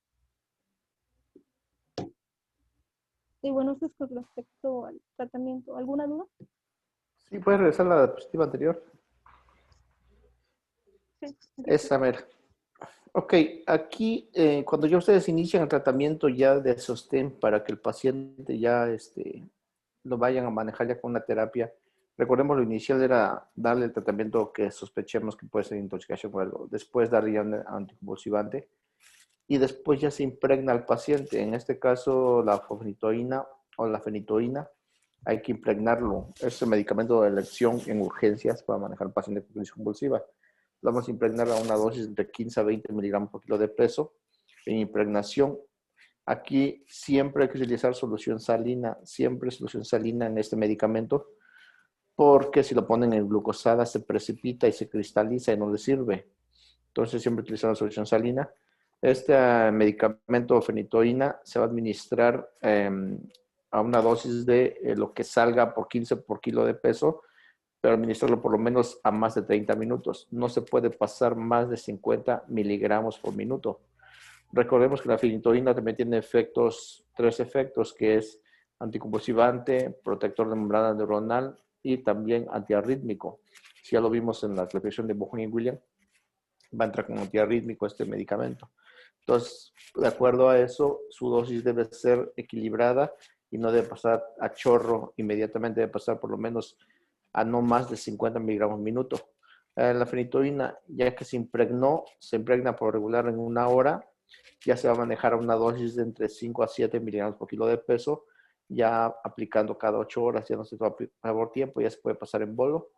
Y bueno, eso es con respecto al tratamiento. ¿Alguna duda? Sí, puedes regresar a la diapositiva anterior. Sí. Esa, mera. Ok, aquí cuando ya ustedes inician el tratamiento ya de sostén para que el paciente ya lo vayan a manejar ya con una terapia, recordemos lo inicial era darle el tratamiento que sospechemos que puede ser intoxicación por algo, después darle ya un anticonvulsivante y después ya se impregna al paciente. En este caso la fofenitoína o la fenitoína, hay que impregnarlo. Es el medicamento de elección en urgencias para manejar al paciente con crisis convulsiva. Lo vamos a impregnar a una dosis de 15 a 20 miligramos por kilo de peso. En impregnación, aquí siempre hay que utilizar solución salina, siempre solución salina en este medicamento, porque si lo ponen en glucosada se precipita y se cristaliza y no le sirve. Entonces siempre utilizamos solución salina. Este medicamento fenitoína se va a administrar a una dosis de lo que salga por 15 por kilo de peso, pero administrarlo por lo menos a más de 30 minutos. No se puede pasar más de 50 miligramos por minuto. Recordemos que la fenitoína también tiene tres efectos, que es anticonvulsivante, protector de membrana neuronal y también antiarrítmico. Si ya lo vimos en la clasificación de Bohn y Williams, va a entrar como antiarrítmico este medicamento. Entonces, de acuerdo a eso, su dosis debe ser equilibrada y no debe pasar a chorro inmediatamente, debe pasar por lo menos a no más de 50 miligramos minuto. La fenitoína, ya que se impregna por regular en una hora, ya se va a manejar a una dosis de entre 5 a 7 miligramos por kilo de peso, ya aplicando cada 8 horas, ya no se va a aplicar por tiempo, ya se puede pasar en bolo,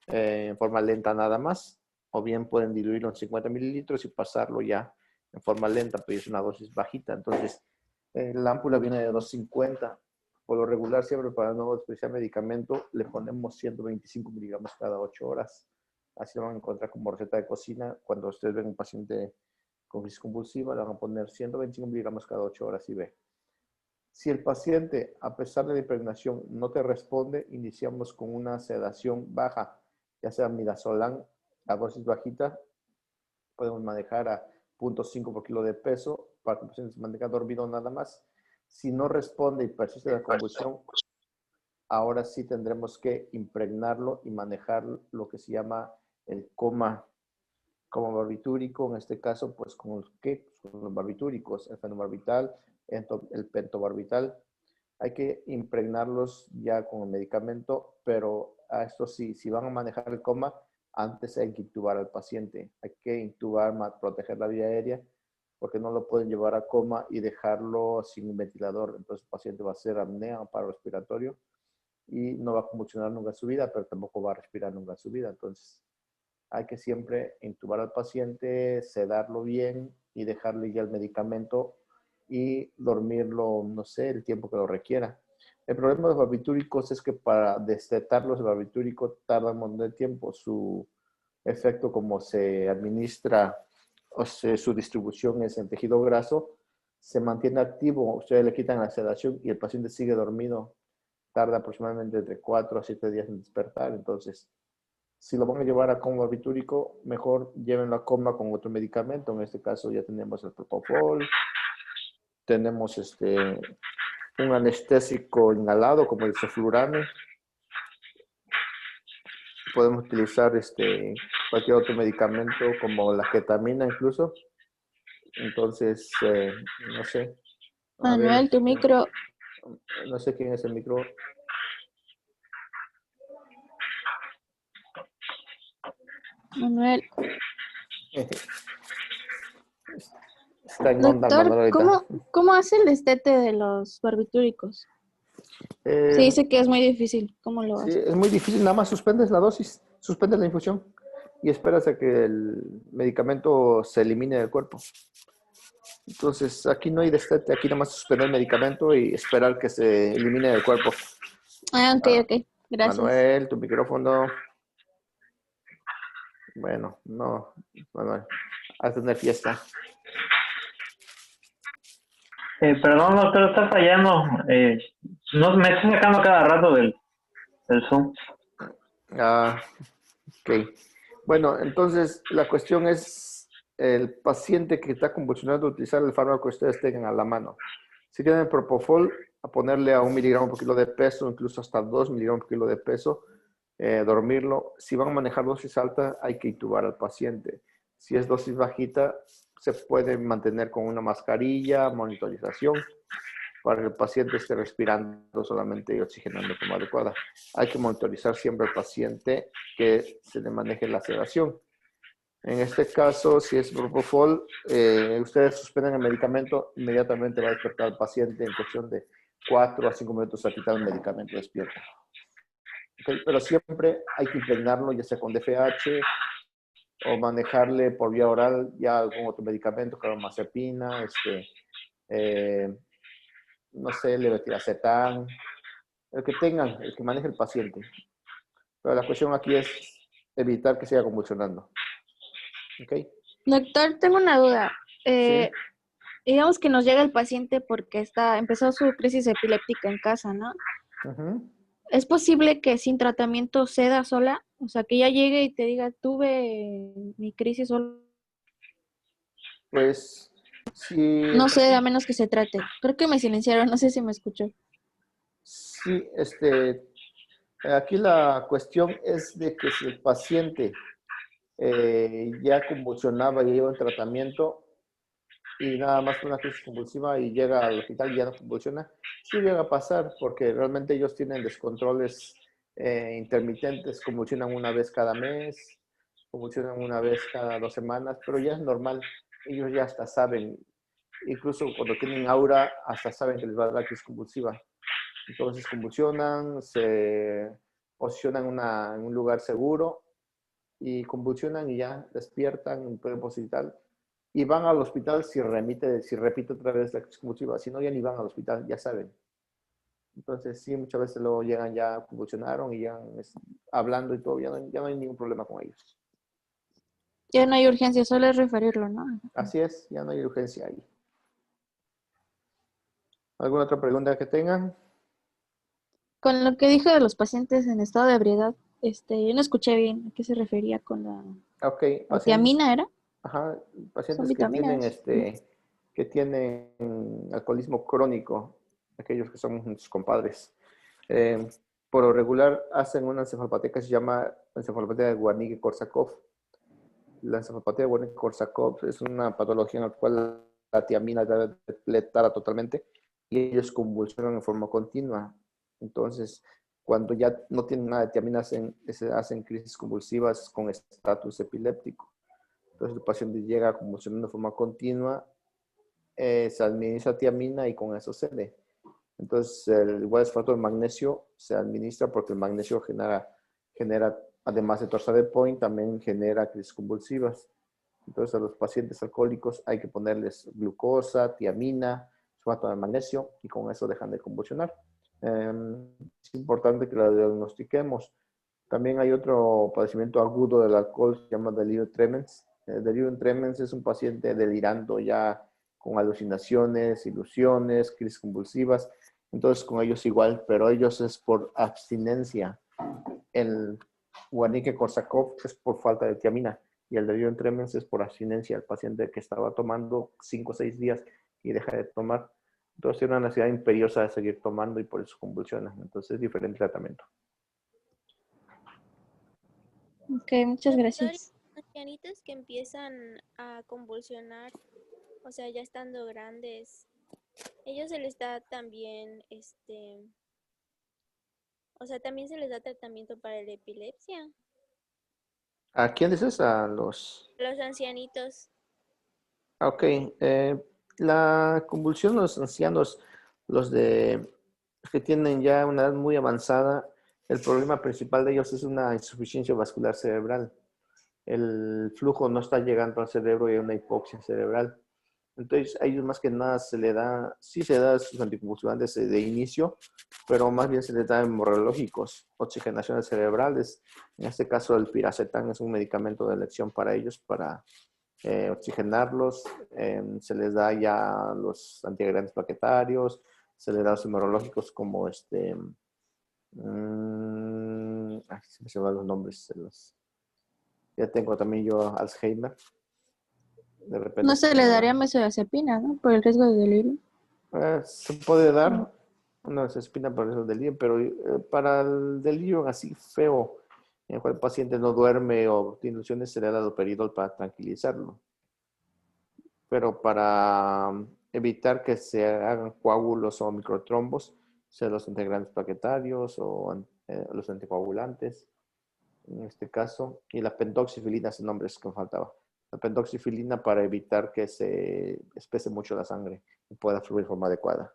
en forma lenta nada más, o bien pueden diluirlo en 50 mililitros y pasarlo ya en forma lenta, pero es una dosis bajita. Entonces, la ámpula viene de 250. Por lo regular, siempre para el nuevo especial medicamento le ponemos 125 miligramos cada 8 horas. Así lo van a encontrar como receta de cocina. Cuando ustedes ven un paciente con crisis convulsiva, le van a poner 125 miligramos cada 8 horas y ve. Si el paciente, a pesar de la impregnación, no te responde, iniciamos con una sedación baja. ya sea midazolam, a dosis bajita, podemos manejar a 0.5 por kilo de peso para que el paciente se mantenga dormido nada más. Si no responde y persiste la convulsión, ahora sí tendremos que impregnarlo y manejar lo que se llama el coma barbitúrico, en este caso, pues con los barbitúricos, el fenobarbital, el pentobarbital. Hay que impregnarlos ya con el medicamento, pero a esto sí, si van a manejar el coma, antes hay que intubar al paciente. Hay que intubar, proteger la vía aérea, porque no lo pueden llevar a coma y dejarlo sin un ventilador. Entonces el paciente va a hacer apnea, paro respiratorio, y no va a convulsionar nunca en su vida, pero tampoco va a respirar nunca en su vida. Entonces hay que siempre intubar al paciente, sedarlo bien y dejarle ya el medicamento y dormirlo, no sé, el tiempo que lo requiera. El problema de los barbitúricos es que para destetarlos, el barbitúrico tarda un montón de tiempo. Su efecto, como se administra, o sea, su distribución es en tejido graso, se mantiene activo. Ustedes le quitan la sedación y el paciente sigue dormido. Tarda aproximadamente entre 4 a 7 días en despertar. Entonces, si lo van a llevar a coma barbitúrico, mejor llévenlo a coma con otro medicamento. En este caso ya tenemos el propofol, tenemos un anestésico inhalado como el ceflurane. Podemos utilizar cualquier otro medicamento como la ketamina incluso. Entonces, no sé. A ver, Manuel, tu micro. no sé quién es el micro. Manuel. Está en onda, Doctor, Manuel, ahorita. ¿cómo hace el destete de los barbitúricos? Se dice que es muy difícil. ¿Cómo lo Sí, hace? es muy difícil. Nada más suspendes la dosis, suspendes la infusión y esperas a que el medicamento se elimine del cuerpo. Entonces, aquí no hay destete, aquí nada más suspender el medicamento y esperar que se elimine del cuerpo. Ah, ok, ok. Gracias. Manuel, tu micrófono. Bueno, no, Manuel, a tener fiesta. Perdón, doctor, está fallando. No, me está sacando cada rato del Zoom. Ah, ok. Bueno, entonces la cuestión es el paciente que está convulsionando utilizar el fármaco que ustedes tengan a la mano. Si tienen propofol, a ponerle a 1 miligramo por kilo de peso, incluso hasta 2 miligramos por kilo de peso, dormirlo. Si van a manejar dosis alta, hay que intubar al paciente. Si es dosis bajita, se puede mantener con una mascarilla, monitorización, para que el paciente esté respirando solamente y oxigenando de forma adecuada. Hay que monitorizar siempre al paciente que se le maneje la sedación. En este caso, si es propofol, ustedes suspenden el medicamento, inmediatamente va a despertar al paciente en cuestión de 4 a 5 minutos a quitar el medicamento, despierta. Okay, pero siempre hay que impregnarlo, ya sea con DFH o manejarle por vía oral ya algún otro medicamento, carbamazepina, no sé, levetiracetam, el que tengan, el que maneje el paciente. Pero la cuestión aquí es evitar que siga convulsionando. ¿Ok? Doctor, tengo una duda. Sí. Digamos que nos llega el paciente porque empezó su crisis epiléptica en casa, ¿no? ¿Es posible que sin tratamiento ceda sola? O sea, que ya llegue y te diga, tuve mi crisis sola. Pues, sí. No sé, a menos que se trate. Creo que me silenciaron, no sé si me escuchó. Sí, aquí la cuestión es de que si el paciente ya convulsionaba, ya lleva en tratamiento y nada más con una crisis convulsiva y llega al hospital y ya no convulsiona, sí llega a pasar porque realmente ellos tienen descontroles intermitentes, convulsionan una vez cada mes, convulsionan una vez cada 2 semanas, pero ya es normal, ellos ya hasta saben, incluso cuando tienen aura, hasta saben que les va a dar la crisis convulsiva. Entonces convulsionan, se posicionan en un lugar seguro y convulsionan y ya despiertan, pueden positar y van al hospital si repite otra vez la crisis convulsiva. Si no, ya ni van al hospital, ya saben. Entonces sí, muchas veces luego llegan ya convulsionaron y ya hablando y todo, ya no hay ningún problema con ellos. Ya no hay urgencia, solo es referirlo, ¿no? Así es, ya no hay urgencia ahí. ¿Alguna otra pregunta que tengan? Con lo que dijo de los pacientes en estado de ebriedad, no escuché bien a qué se refería con la Ok, la tiamina, ¿era? ajá, Son pacientes que tienen vitaminas. alcoholismo crónico, aquellos que son sus compadres. Eh, por lo regular hacen una encefalopatía que se llama encefalopatía de Wernicke-Korsakoff. La encefalopatía de Wernicke-Korsakoff es una patología en la cual la tiamina está depletada totalmente y ellos convulsionan en forma continua. Entonces, cuando ya no tienen nada de tiamina, se hacen crisis convulsivas con estatus epiléptico. Entonces, el paciente llega convulsionando de forma continua, se administra tiamina y con eso cede. Entonces, el igual esfuerzo de magnesio se administra porque el magnesio genera además de torsade point, también genera crisis convulsivas. Entonces, a los pacientes alcohólicos hay que ponerles glucosa, tiamina, sulfato de magnesio y con eso dejan de convulsionar. Es importante que lo diagnostiquemos. También hay otro padecimiento agudo del alcohol, se llama delirium tremens. El delirium tremens es un paciente delirando ya con alucinaciones, ilusiones, crisis convulsivas. Entonces, con ellos igual, pero ellos es por abstinencia. El Wernicke-Korsakoff es por falta de tiamina y el delirium tremens es por abstinencia. El paciente que estaba tomando 5 o 6 días y deja de tomar. Entonces, tiene una necesidad imperiosa de seguir tomando y por eso convulsiona. Entonces, es diferente tratamiento. Ok, muchas gracias. Los ancianitos que empiezan a convulsionar, o sea, ya estando grandes, ellos se les da también, o sea, también se les da tratamiento para la epilepsia. ¿A quién dices? A los... Los ancianitos. Ok. La convulsión de los ancianos, los que tienen ya una edad muy avanzada, el problema principal de ellos es una insuficiencia vascular cerebral. El flujo no está llegando al cerebro y hay una hipoxia cerebral. Entonces, a ellos más que nada sí se da sus anticonvulsivantes de inicio, pero más bien se les da hemorrológicos, oxigenaciones cerebrales. En este caso, el piracetam es un medicamento de elección para ellos, para oxigenarlos. Se les da ya los antiagregantes plaquetarios, se les da los hemorrológicos como se me van los nombres. Ya tengo también yo Alzheimer. De repente No se le daría mesodiazepina, ¿no? Por el riesgo de delirio. se puede dar una espina por eso del delirio, pero para el delirio así feo, en el cual el paciente no duerme o tiene ilusiones, se le ha dado peridol para tranquilizarlo. Pero para evitar que se hagan coágulos o microtrombos, se los integrantes plaquetarios o los anticoagulantes, en este caso, y la pentoxifilina, ese nombre es que me faltaba. La pentoxifilina para evitar que se espese mucho la sangre y pueda fluir de forma adecuada.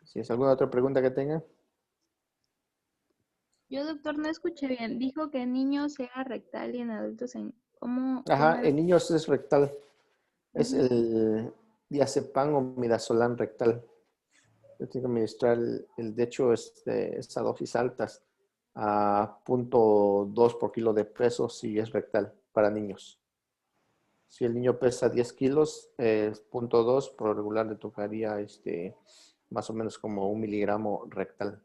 ¿Si es alguna otra pregunta que tenga? Yo, doctor, no escuché bien. Dijo que en niños era rectal y en adultos ¿cómo Ajá, era? en niños es rectal. Es Ujú. el diazepam o midazolam rectal. Yo tengo que administrar, de hecho, es a dosis altas, a 0.2 por kilo de peso si es rectal para niños. Si el niño pesa 10 kilos, 0.2 por lo regular le tocaría más o menos como 1 miligramo rectal.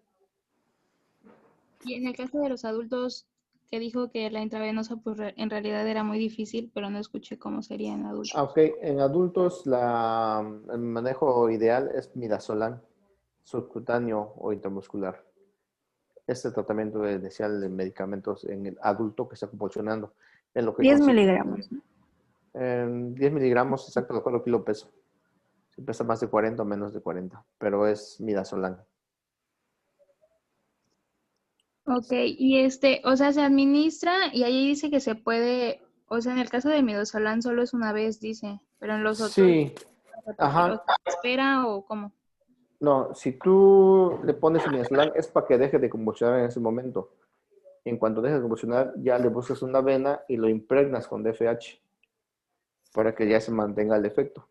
Y en el caso de los adultos, que dijo que la intravenosa pues en realidad era muy difícil, pero no escuché cómo sería en adultos. Ok, en adultos el manejo ideal es midazolam subcutáneo o intramuscular. Este tratamiento inicial de medicamentos en el adulto que está convulsionando es lo que 10 consiste miligramos. 10 miligramos, exacto, de acuerdo kilo peso. Si pesa más de 40 o menos de 40, pero es midazolam. Ok, y o sea, se administra y ahí dice que se puede, o sea, en el caso de midazolam solo es una vez, dice, pero en los otros, Sí, ajá. ¿espera o cómo? No, si tú le pones midazolam es para que deje de convulsionar en ese momento. En cuanto deje de convulsionar, ya le buscas una vena y lo impregnas con DFH para que ya se mantenga el efecto.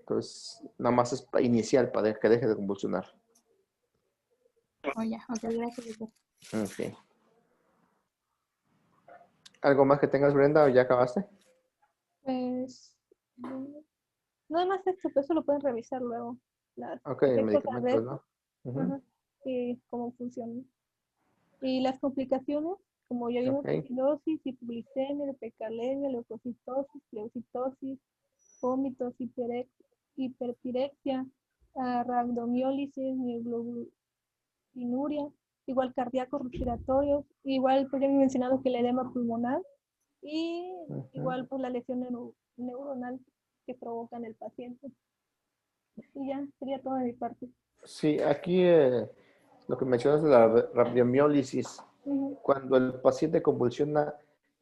Entonces, nada más es inicial para que deje de convulsionar. Oh, ya, ok, gracias, doctor. Ok. ¿Algo más que tengas, Brenda, o ya acabaste? Pues, nada más esto, pero eso lo pueden revisar luego. Ok, Cualquier cosa, a medicamentos, ver. ¿no? Ujú. Ajá. cómo funciona. Y las complicaciones, como ya vimos, Ok. acidosis, hipoglicemia, hipercalemia, leucocitosis, leucitosis, vómitos, hiperpirexia, rhabdomiólisis, mioglobinuria, igual cardíacos respiratorios, igual pues ya he mencionado que el edema pulmonar y igual por la lesión neuronal que provoca en el paciente. Y ya sería todo de mi parte. Sí, aquí lo que mencionas de la rabdomiólisis, Ujú. cuando el paciente convulsiona,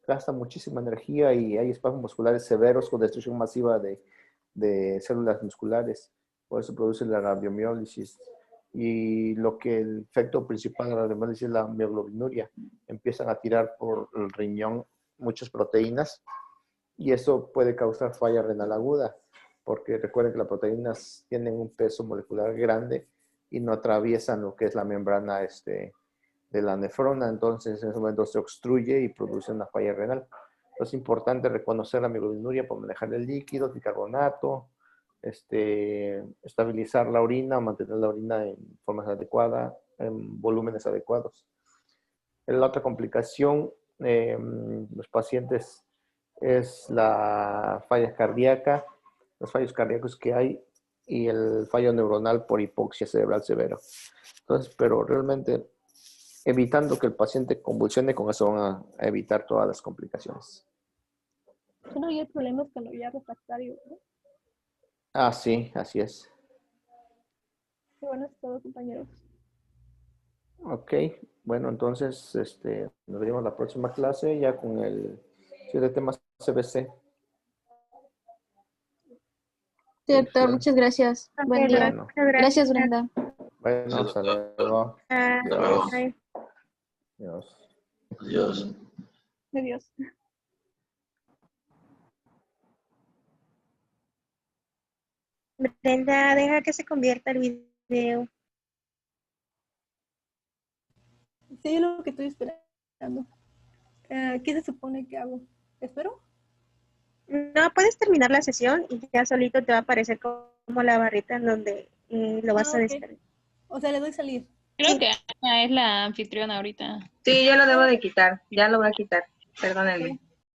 gasta muchísima energía y hay espasmos musculares severos con destrucción masiva de células musculares. Por eso produce la rabdomiólisis. Y lo que el efecto principal de la rabdomiólisis es la mioglobinuria. Empiezan a tirar por el riñón muchas proteínas y eso puede causar falla renal aguda, porque recuerden que las proteínas tienen un peso molecular grande y no atraviesan lo que es la membrana de la nefrona, entonces en ese momento se obstruye y produce una falla renal. Entonces es importante reconocer la mioglobinuria para manejar el líquido, bicarbonato, estabilizar la orina, mantener la orina en formas adecuadas, en volúmenes adecuados. La otra complicación, los pacientes, es la falla cardíaca, los fallos cardíacos que hay y el fallo neuronal por hipoxia cerebral severo. Entonces, pero realmente evitando que el paciente convulsione, con eso van a evitar todas las complicaciones. No hay problemas cuando ya refractario, ¿no? Ah, sí, así es. Qué bueno es todo, compañeros. Ok, bueno, entonces nos vemos la próxima clase ya con el tema CBC. Sí, doctor, muchas gracias. Buen día. Bueno, Gracias, Brenda. bueno, hasta luego. Adiós. Ay, Adiós. Adiós. Adiós. Brenda, deja que se convierta el video. Sí, es lo que estoy esperando. ¿Qué se supone que hago? ¿Espero? No, puedes terminar la sesión y ya solito te va a aparecer como la barrita en donde lo vas a ok. descargar. O sea, le doy salir. Creo que Ana es la anfitriona ahorita. Sí, yo lo debo de quitar. Ya lo voy a quitar. Perdónenme.